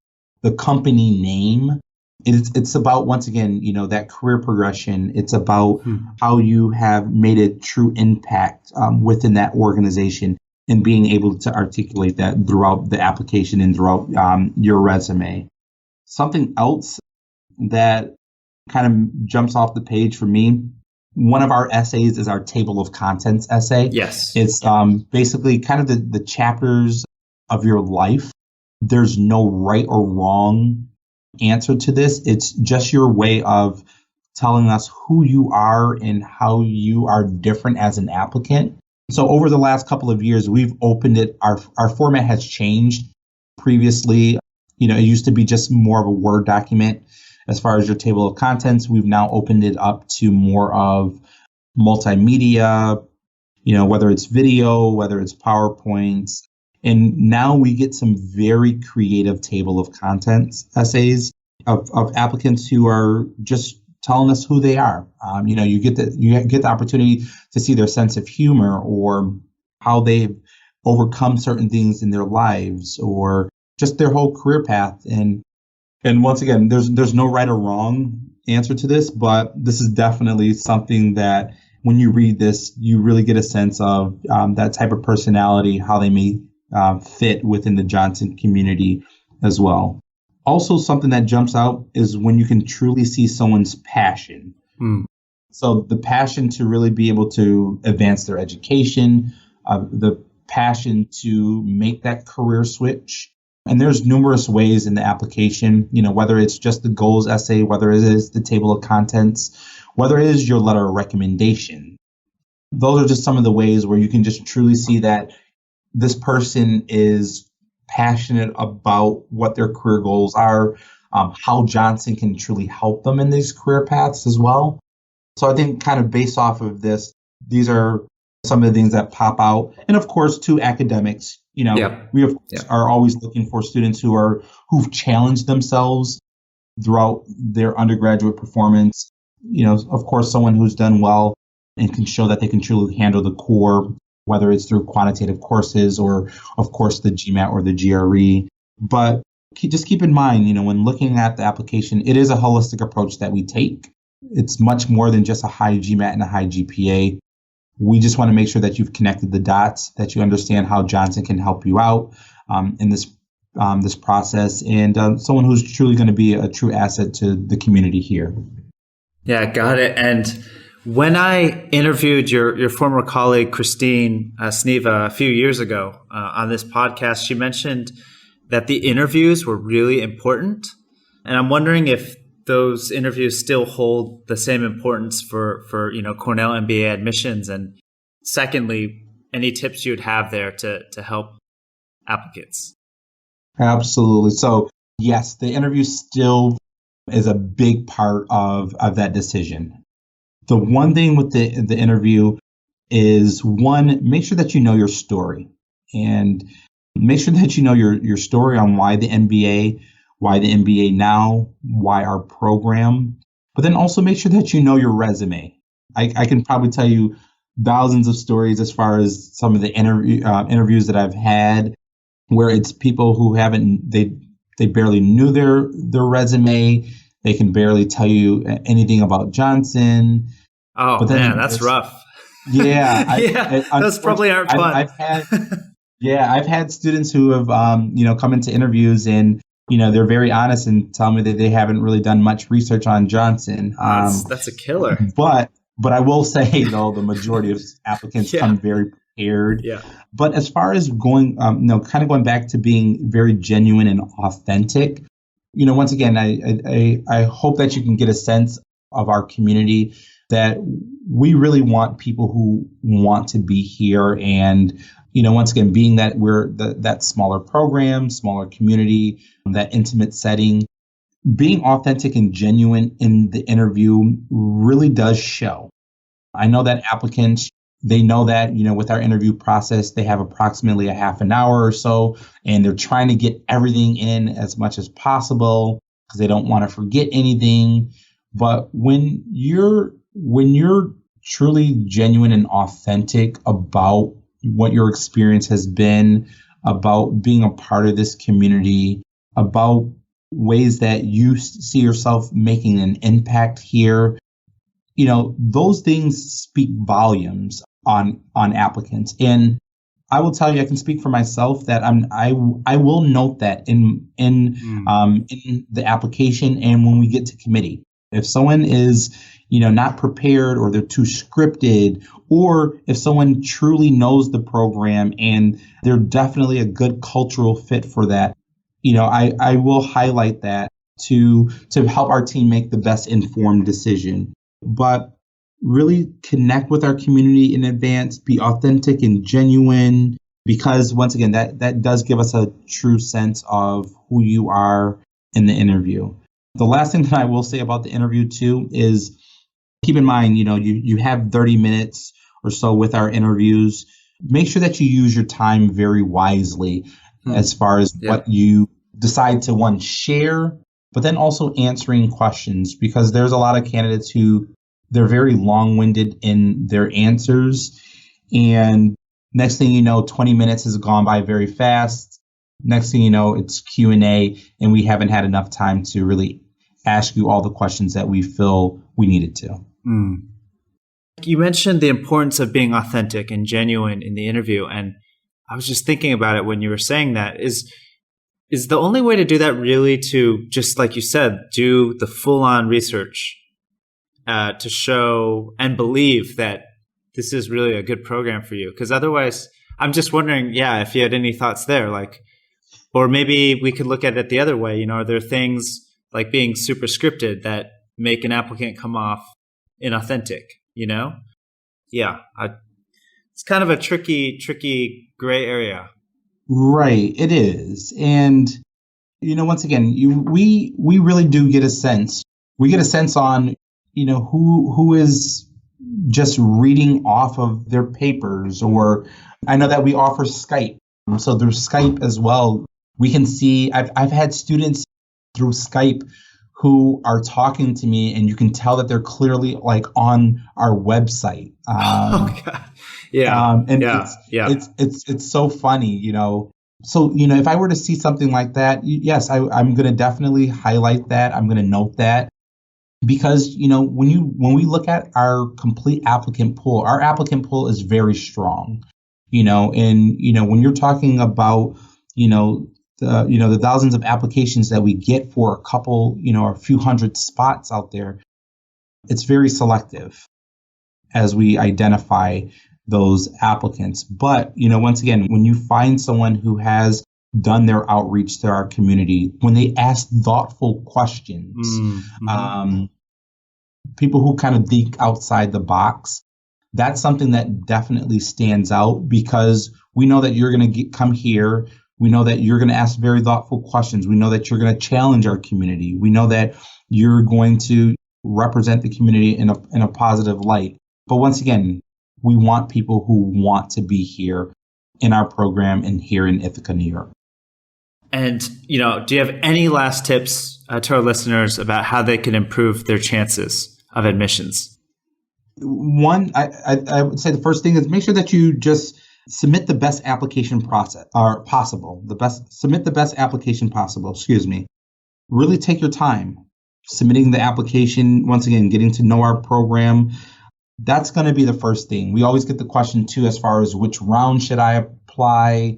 the company name. it's about, once again, that career progression. It's about how you have made a true impact within that organization, and being able to articulate that throughout the application and throughout your resume. Something else that kind of jumps off the page for me, one of our essays is our table of contents essay. Yes. It's basically kind of the chapters of your life. There's no right or wrong answer to this. It's just your way of telling us who you are and how you are different as an applicant. So over the last couple of years, we've opened it. Our format has changed. Previously, it used to be just more of a Word document. As far as your table of contents, we've now opened it up to more of multimedia, whether it's video, whether it's PowerPoints. And now we get some very creative table of contents essays of applicants who are just telling us who they are. You get the opportunity to see their sense of humor, or how they've overcome certain things in their lives, or just their whole career path. And once again, there's no right or wrong answer to this, but this is definitely something that when you read this, you really get a sense of that type of personality, how they may fit within the Johnson community as well. Also, something that jumps out is when you can truly see someone's passion. So the passion to really be able to advance their education, the passion to make that career switch. And there's numerous ways in the application, whether it's just the goals essay, whether it is the table of contents, whether it is your letter of recommendation. Those are just some of the ways where you can just truly see that this person is passionate about what their career goals are, how Johnson can truly help them in these career paths as well. So I think kind of based off of this, these are some of the things that pop out. And of course, to academics, we are always looking for students who've challenged themselves throughout their undergraduate performance. Of course, someone who's done well and can show that they can truly handle the core, whether it's through quantitative courses or, of course, the GMAT or the GRE. But just keep in mind, when looking at the application, it is a holistic approach that we take. It's much more than just a high GMAT and a high GPA. We just want to make sure that you've connected the dots, that you understand how Johnson can help you out in this process, and someone who's truly going to be a true asset to the community here. Yeah, got it. And when I interviewed your former colleague, Christine Sneva, a few years ago on this podcast, she mentioned that the interviews were really important. And I'm wondering if those interviews still hold the same importance for Cornell MBA admissions. And secondly, any tips you'd have there to help applicants? Absolutely. So yes, the interview still is a big part of that decision. The one thing with the interview is, one, make sure that you know your story, and make sure that you know your story on why the MBA now, why our program, but then also make sure that you know your resume. I can probably tell you thousands of stories as far as some of the interviews that I've had, where it's people who they barely knew their resume. They can barely tell you anything about Johnson. Oh, but man, that's rough. Yeah. Those probably aren't fun. I've had students who have, come into interviews and, they're very honest and tell me that they haven't really done much research on Johnson. That's a killer. But I will say, though, the majority of applicants come very prepared. Yeah. But as far as going back to being very genuine and authentic, once again, I hope that you can get a sense of our community, that we really want people who want to be here. And, once again, being that we're that smaller program, smaller community, that intimate setting, being authentic and genuine in the interview really does show. I know that applicants, they know that, with our interview process, they have approximately a half an hour or so, and they're trying to get everything in as much as possible because they don't want to forget anything. But when you're truly genuine and authentic about what your experience has been, about being a part of this community, about ways that you see yourself making an impact here. Those things speak volumes on applicants. And I will tell you, I can speak for myself that I will note that in the application and when we get to committee. If someone is, not prepared, or they're too scripted, or if someone truly knows the program and they're definitely a good cultural fit for that, I will highlight that to help our team make the best informed decision. But really connect with our community in advance, be authentic and genuine, because once again, that does give us a true sense of who you are in the interview. The last thing that I will say about the interview too is keep in mind, you have 30 minutes or so with our interviews. Make sure that you use your time very wisely as far as what you decide to share, but then also answering questions, because there's a lot of candidates who they're very long-winded in their answers. And next thing you know, 20 minutes has gone by very fast. Next thing you know, it's Q&A, and we haven't had enough time to really ask you all the questions that we feel we needed to. You mentioned the importance of being authentic and genuine in the interview. And I was just thinking about it when you were saying that. Is the only way to do that really to, just like you said, do the full-on research to show and believe that this is really a good program for you? Because otherwise, I'm just wondering, if you had any thoughts there, or maybe we could look at it the other way. Are there things like being super scripted that make an applicant come off inauthentic? It's kind of a tricky gray area. Right, it is. And, once again, we really do get a sense. We get a sense on, who is just reading off of their papers, or I know that we offer Skype. So there's Skype as well. We can see, I've had students through Skype who are talking to me, and you can tell that they're clearly on our website. It's so funny, So, if I were to see something like that, yes, I'm going to definitely highlight that. I'm going to note that, because, when we look at our complete applicant pool, our applicant pool is very strong, and, when you're talking about, the thousands of applications that we get for a couple, a few hundred spots out there, it's very selective as we identify those applicants. But, once again, when you find someone who has done their outreach to our community, when they ask thoughtful questions, people who kind of think outside the box, that's something that definitely stands out, because we know that you're going to come here. We know that you're going to ask very thoughtful questions. We know that you're going to challenge our community. We know that you're going to represent the community in a positive light. But once again, we want people who want to be here in our program and here in Ithaca, New York. And, do you have any last tips to our listeners about how they can improve their chances of admissions? One, I would say the first thing is make sure that you just submit the best application possible. Submit the best application possible. Really take your time submitting the application. Once again, getting to know our program. That's going to be the first thing. We always get the question too, as far as which round should I apply.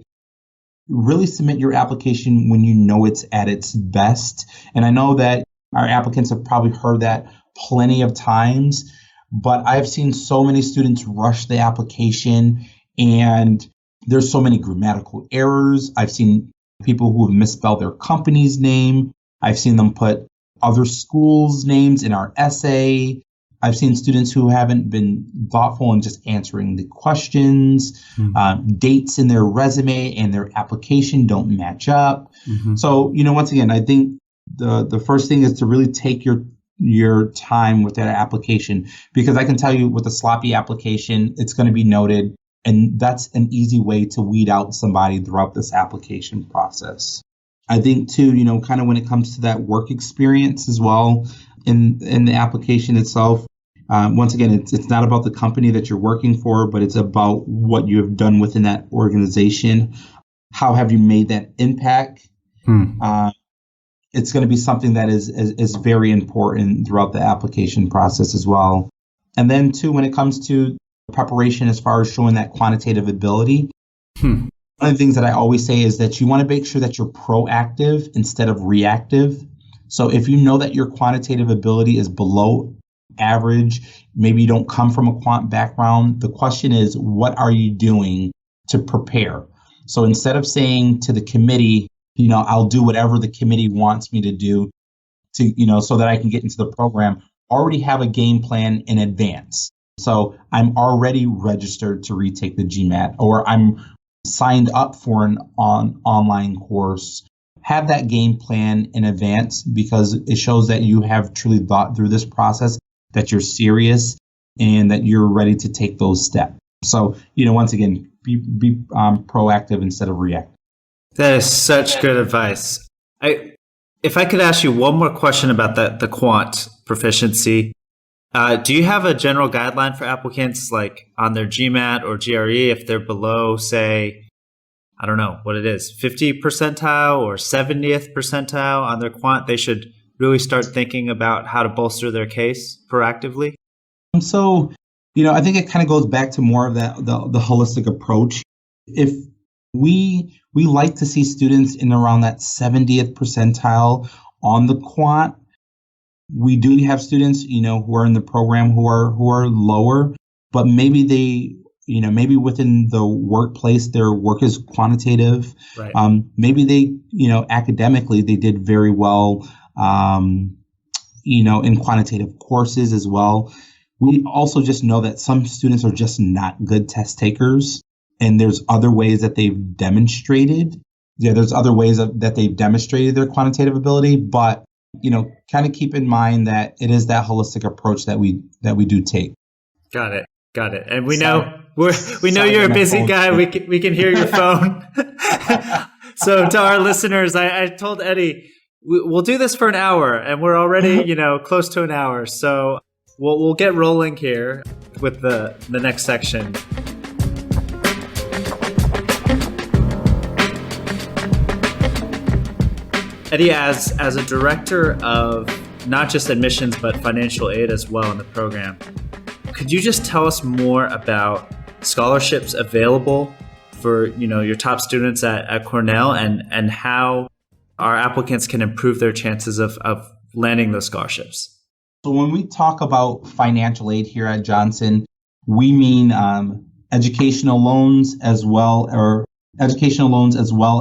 Really submit your application when you know it's at its best. And I know that our applicants have probably heard that plenty of times, but I've seen so many students rush the application, and there's so many grammatical errors. I've seen people who have misspelled their company's name. I've seen them put other schools' names in our essay. I've seen students who haven't been thoughtful in just answering the questions. Dates in their resume and their application don't match up. So, once again, I think the first thing is to really take your time with that application, because I can tell you with a sloppy application, it's going to be noted. And that's an easy way to weed out somebody throughout this application process. I think too, kind of when it comes to that work experience as well in the application itself, once again, it's not about the company that you're working for, but it's about what you have done within that organization. How have you made that impact? it's going to be something that is very important throughout the application process as well. And then too, when it comes to preparation as far as showing that quantitative ability, one of the things that I always say is that you want to make sure that you're proactive instead of reactive. So if you know that your quantitative ability is below average, maybe you don't come from a quant background, the question is, what are you doing to prepare? So instead of saying to the committee, I'll do whatever the committee wants me to do to, so that I can get into the program, already have a game plan in advance. So I'm already registered to retake the GMAT, or I'm signed up for an online course. Have that game plan in advance, because it shows that you have truly thought through this process, that you're serious, and that you're ready to take those steps. So, once again, be proactive instead of reactive. That is such good advice. If I could ask you one more question about the quant proficiency, do you have a general guideline for applicants, like on their GMAT or GRE, if they're below, say, I don't know what it is, 50 percentile or 70th percentile on their quant, they should really start thinking about how to bolster their case proactively? So, I think it kind of goes back to more of that the holistic approach. If we like to see students in around that 70th percentile on the quant. We do have students, who are in the program who are lower, but maybe they, maybe within the workplace, their work is quantitative. Right. Maybe they, academically, they did very well, in quantitative courses as well. We also just know that some students are just not good test takers. And there's other ways that they've demonstrated. There's other ways that they've demonstrated their quantitative ability, but kind of keep in mind that it is that holistic approach that we do take. Got it. And we know you're a busy guy. We can hear your phone. So to our listeners, I told Eddie we'll do this for an hour, and we're already close to an hour. So we'll get rolling here with the next section. Eddie, as a director of not just admissions, but financial aid as well in the program, could you just tell us more about scholarships available for your top students at Cornell, and how our applicants can improve their chances of landing those scholarships? So when we talk about financial aid here at Johnson, we mean educational loans as well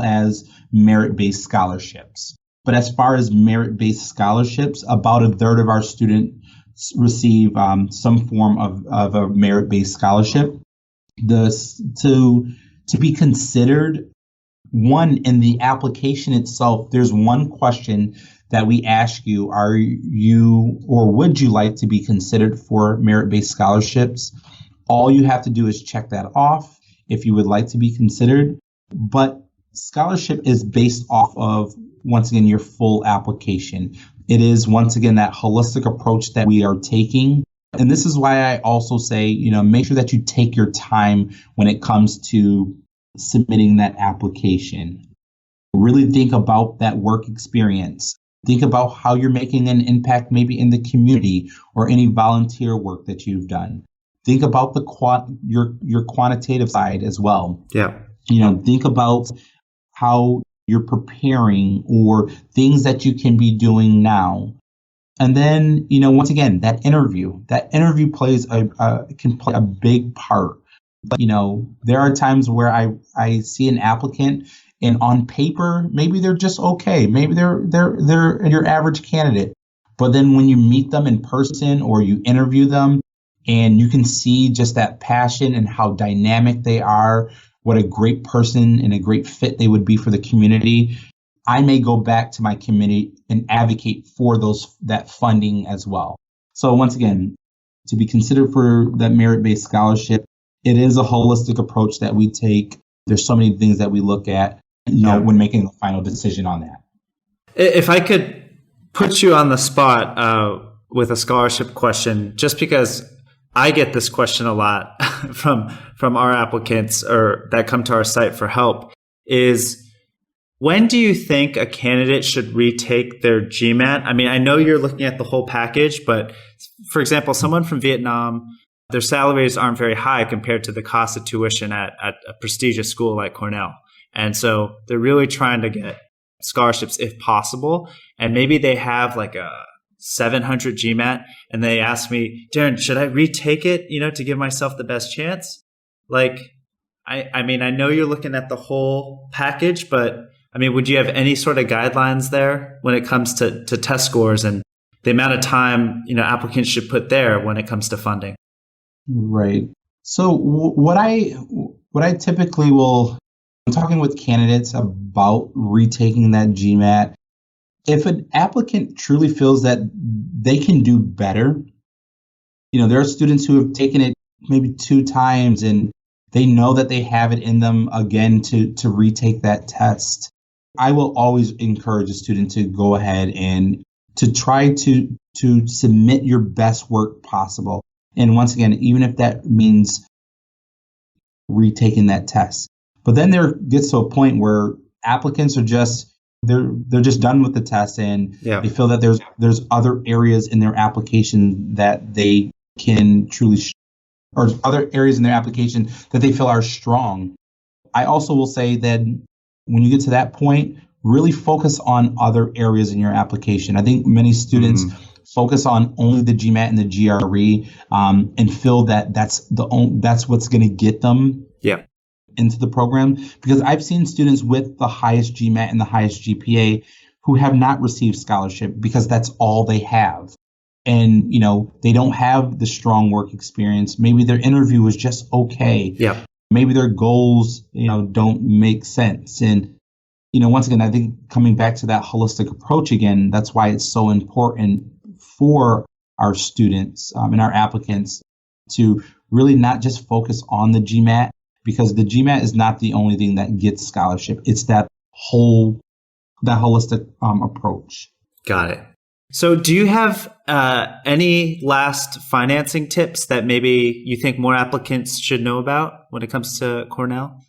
as merit-based scholarships. But as far as merit-based scholarships, about a third of our students receive some form of a merit-based scholarship. To be considered, one, in the application itself, there's one question that we ask you: are you, or would you like to be considered for merit-based scholarships? All you have to do is check that off if you would like to be considered. But scholarship is based off of, once again, your full application. It is, once again, that holistic approach that we are taking. And this is why I also say, make sure that you take your time when it comes to submitting that application. Really think about that work experience. Think about how you're making an impact maybe in the community or any volunteer work that you've done. Think about your quantitative side as well. Yeah. Think about how you're preparing or things that you can be doing now. And then, once again, that interview can play a big part. But, there are times where I see an applicant, and on paper, maybe they're just okay. Maybe they're your average candidate. But then when you meet them in person or you interview them, and you can see just that passion and how dynamic they are, what a great person and a great fit they would be for the community, I may go back to my committee and advocate for that funding as well. So once again, to be considered for that merit-based scholarship, it is a holistic approach that we take. There's so many things that we look at, when making the final decision on that. If I could put you on the spot with a scholarship question, just because I get this question a lot from our applicants or that come to our site for help, is When do you think a candidate should retake their GMAT? I mean, I know you're looking at the whole package, but for example, someone from Vietnam, their salaries aren't very high compared to the cost of tuition at a prestigious school like Cornell. And so they're really trying to get scholarships if possible. And maybe they have like a 700 GMAT and they ask me, Darren, should I retake it, to give myself the best chance? Like, I mean, I know you're looking at the whole package, but I mean, would you have any sort of guidelines there when it comes to test scores and the amount of time, applicants should put there when it comes to funding? Right. So what I typically will, I'm talking with candidates about retaking that GMAT. If an applicant truly feels that they can do better, there are students who have taken it maybe 2 times and they know that they have it in them again to retake that test. I will always encourage a student to go ahead and to try to submit your best work possible. And once again, even if that means retaking that test. But then there gets to a point where applicants are just they're just done with the test and they feel that there's other areas in their application that they can truly or other areas in their application that they feel are strong. I also will say that when you get to that point, really focus on other areas in your application. I think many students focus on only the GMAT and the GRE and feel that that's what's going to get them into the program. Because I've seen students with the highest GMAT and the highest GPA who have not received scholarship because that's all they have. And, they don't have the strong work experience. Maybe their interview was just okay. Yeah. Maybe their goals, don't make sense. And, once again, I think coming back to that holistic approach again, that's why it's so important for our students and our applicants to really not just focus on the GMAT, because the GMAT is not the only thing that gets scholarship. It's that holistic approach. Got it. So do you have any last financing tips that maybe you think more applicants should know about when it comes to Cornell?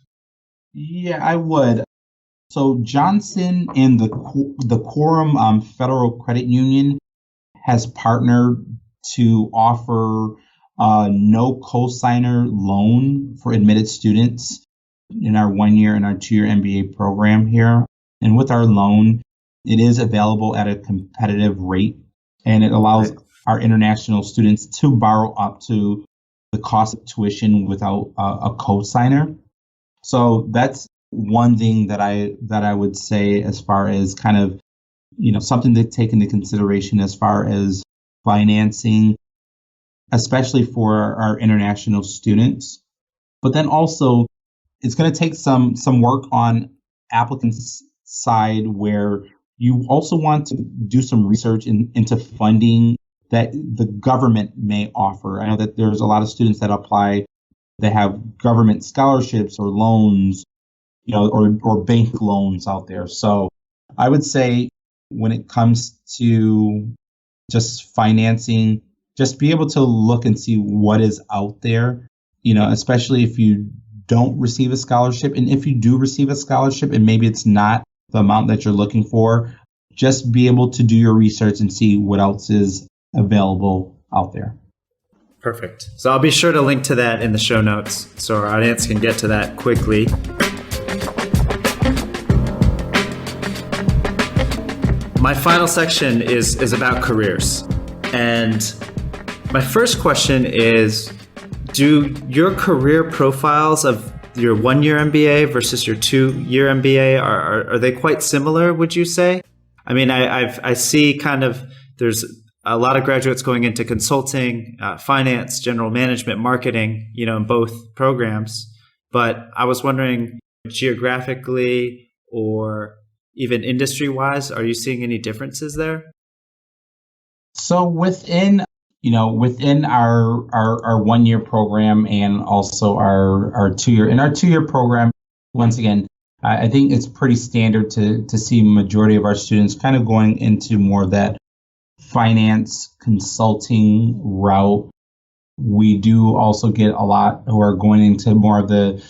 Yeah, I would. So Johnson and the Quorum Federal Credit Union has partnered to offer no cosigner loan for admitted students in our 1-year and our 2-year MBA program here. And with our loan, it is available at a competitive rate, and it allows our international students to borrow up to the cost of tuition without a cosigner. So that's one thing that I would say as far as kind of, something to take into consideration as far as financing, especially for our international students. But then also, it's going to take some work on applicants' side where you also want to do some research into funding that the government may offer. I know that there's a lot of students that apply that have government scholarships or loans, or bank loans out there. So I would say when it comes to just financing, just be able to look and see what is out there, especially if you don't receive a scholarship. And if you do receive a scholarship and maybe it's not the amount that you're looking for, just be able to do your research and see what else is available out there. Perfect. So I'll be sure to link to that in the show notes so our audience can get to that quickly. My final section is about careers. And my first question is, do your career profiles of your 1-year MBA versus your 2-year MBA, are they quite similar, would you say? I mean, I see kind of there's a lot of graduates going into consulting, finance, general management, marketing, in both programs. But I was wondering, geographically or even industry-wise, are you seeing any differences there? So within our 1-year program and also our 2-year, in our 2-year program, once again, I think it's pretty standard to see majority of our students kind of going into more of that finance consulting route. We do also get a lot who are going into more of the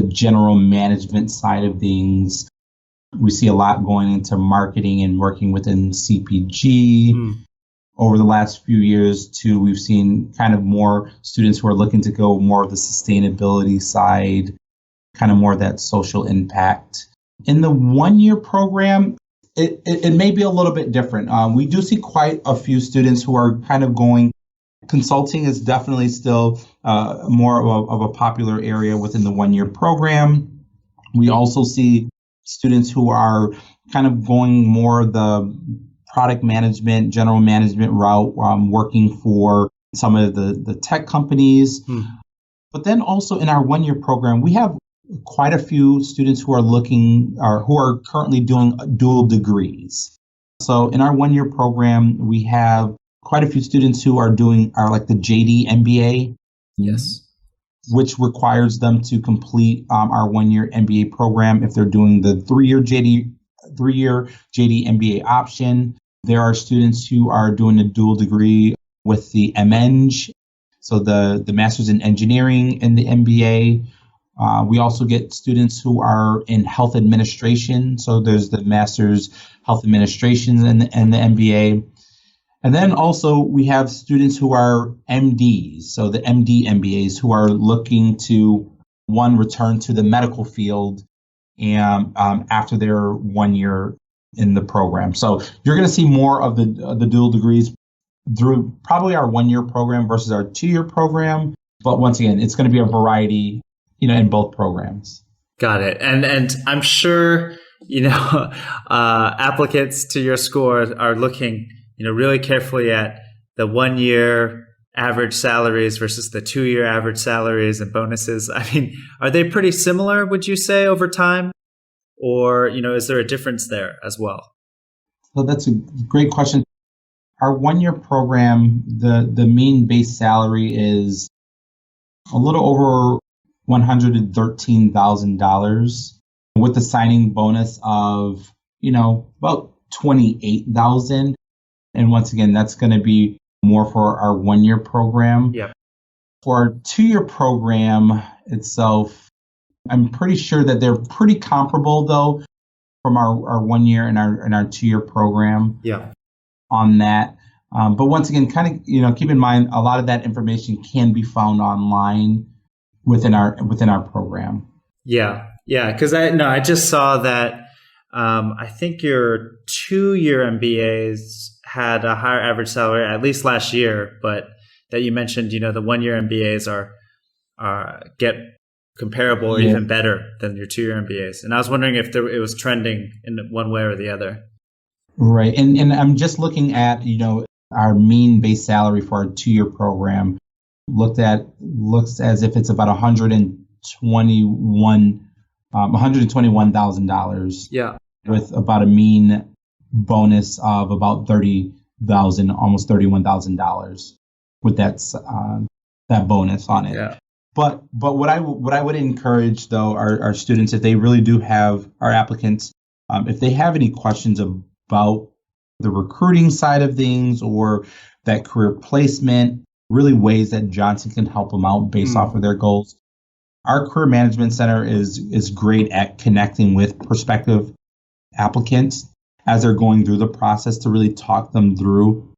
general management side of things. We see a lot going into marketing and working within CPG. Over the last few years, too, we've seen kind of more students who are looking to go more of the sustainability side, kind of more of that social impact. In the one-year program, it may be a little bit different. We do see quite a few students who are kind of going. Consulting is definitely still more of a popular area within the one-year program. We also see students who are kind of going more the product management, general management route, working for some of the tech companies. But then also in our one-year program, we have quite a few students who are looking or who are currently doing dual degrees. So in our one-year program, we have quite a few students who are doing like the JD MBA. Yes. Which requires them to complete our one-year MBA program if they're doing the three-year JD MBA option. There are students who are doing a dual degree with the MEng, so the Master's in Engineering in the MBA. We also get students who are in Health Administration, so there's the Master's Health Administration and the MBA. And then also we have students who are MDs, so the MD MBAs, who are looking to, one, return to the medical field and after their 1 year in the program. So you're going to see more of the dual degrees through probably our 1 year program versus our 2 year program. But once again, it's going to be a variety, in both programs. Got it. And I'm sure, applicants to your school are looking, really carefully at the 1 year average salaries versus the 2 year average salaries and bonuses. I mean, are they pretty similar, would you say, over time? Or, is there a difference there as well? Well, that's a great question. Our 1 year program, the mean base salary is a little over $113,000 with the signing bonus of, about $28,000. And once again, that's going to be more for our 1 year program. Yeah. For our 2 year program itself, I'm pretty sure that they're pretty comparable, though, from our 1 year and our 2 year program. Yeah. On that. But once again, kind of, keep in mind, a lot of that information can be found online within our program. Yeah. Yeah. Because I just saw that I think your 2 year MBAs had a higher average salary, at least last year, but that you mentioned, the 1 year MBAs are get comparable or even better than your 2 year MBAs. And I was wondering if it was trending in one way or the other. Right. And I'm just looking at, our mean base salary for our 2 year program looks as if it's about $121,000. Yeah. With about a mean bonus of about $30,000, almost $31,000 with that bonus on it. Yeah. But what I would encourage, though, our students, if they really do have, our applicants, if they have any questions about the recruiting side of things or that career placement, really ways that Johnson can help them out based off of their goals. Our Career Management Center is great at connecting with prospective applicants as they're going through the process to really talk them through,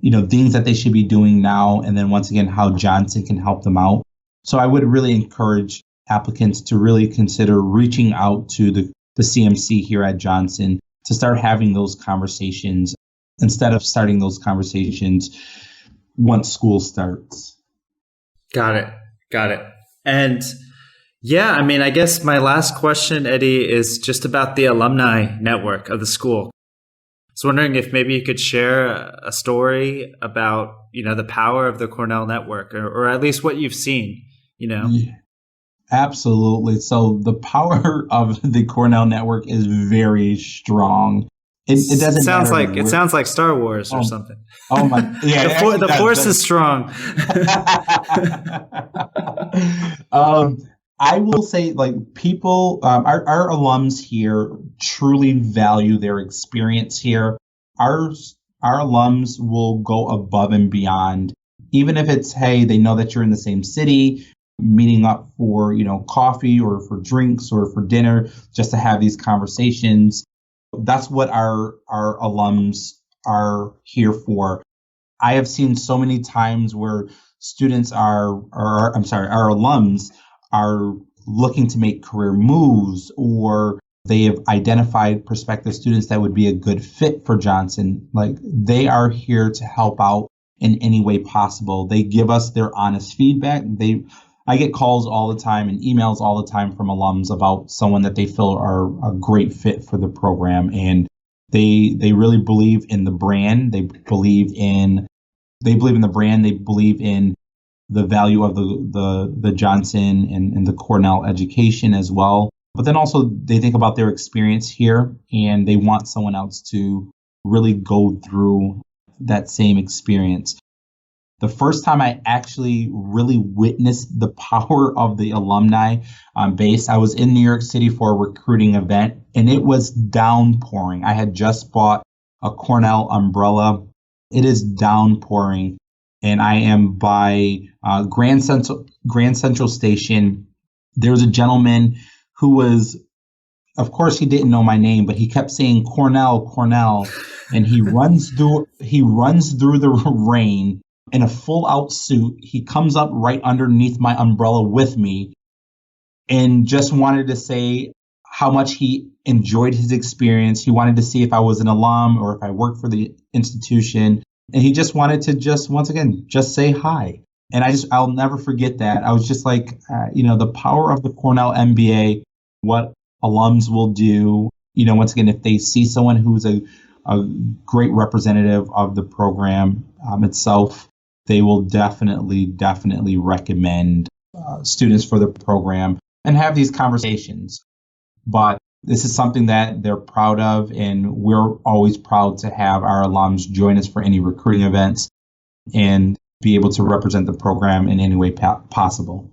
things that they should be doing now. And then once again, how Johnson can help them out. So I would really encourage applicants to really consider reaching out to the CMC here at Johnson to start having those conversations instead of starting those conversations once school starts. Got it. And yeah, I guess my last question, Eddie, is just about the alumni network of the school. I was wondering if maybe you could share a story about, the power of the Cornell network or at least what you've seen, Yeah, absolutely. So the power of the Cornell network is very strong. It doesn't sounds like Star Wars or something. Oh my! Yeah, the force is strong. I will say, people, our alums here truly value their experience here. Our alums will go above and beyond, even if it's, hey, they know that you're in the same city, meeting up for, coffee or for drinks or for dinner, just to have these conversations. That's what our alums are here for. I have seen so many times where our alums are looking to make career moves, or they have identified prospective students that would be a good fit for Johnson. Like, they are here to help out in any way possible. They give us their honest feedback. I get calls all the time and emails all the time from alums about someone that they feel are a great fit for the program. And they really believe in the brand. They believe in the brand. They believe in the value of the Johnson and the Cornell education as well. But then also they think about their experience here, and they want someone else to really go through that same experience. The first time I actually really witnessed the power of the alumni base, I was in New York City for a recruiting event, and it was downpouring. I had just bought a Cornell umbrella. It is downpouring, and I am by Grand Central Station. There was a gentleman who was, of course, he didn't know my name, but he kept saying Cornell, and he runs through the rain in a full out suit. He comes up right underneath my umbrella with me and just wanted to say how much he enjoyed his experience. He wanted to see if I was an alum or if I worked for the institution. And he just wanted to once again, say hi. And I'll never forget that. I was just like, the power of the Cornell MBA, what alums will do, once again, if they see someone who's a great representative of the program itself, they will definitely recommend students for the program and have these conversations. But this is something that they're proud of, and we're always proud to have our alums join us for any recruiting events and be able to represent the program in any way possible.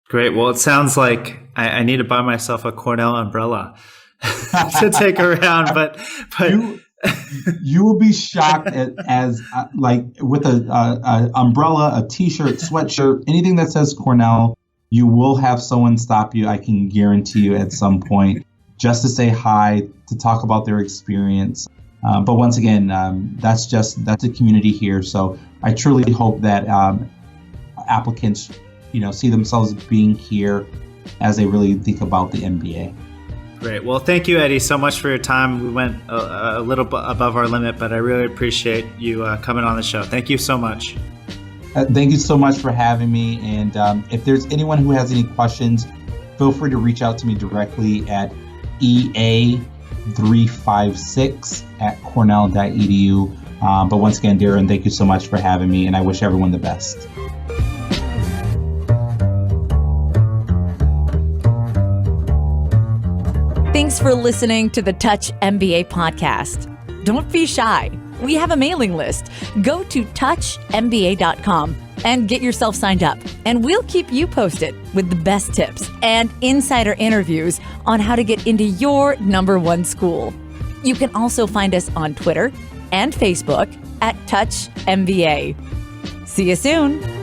Great. Well, it sounds like I need to buy myself a Cornell umbrella to take around, but you will be shocked as with a umbrella, a t-shirt, sweatshirt, anything that says Cornell, you will have someone stop you. I can guarantee you at some point, just to say hi, to talk about their experience. But once again, that's a community here. So I truly hope that applicants, see themselves being here as they really think about the MBA. Great. Well, thank you, Eddie, so much for your time. We went a little bit above our limit, but I really appreciate you coming on the show. Thank you so much. Thank you so much for having me. And if there's anyone who has any questions, feel free to reach out to me directly at ea356@cornell.edu. But once again, Darren, thank you so much for having me, and I wish everyone the best. Thanks for listening to the Touch MBA podcast. Don't be shy. We have a mailing list. Go to touchmba.com and get yourself signed up. And we'll keep you posted with the best tips and insider interviews on how to get into your number one school. You can also find us on Twitter and Facebook at Touch MBA. See you soon.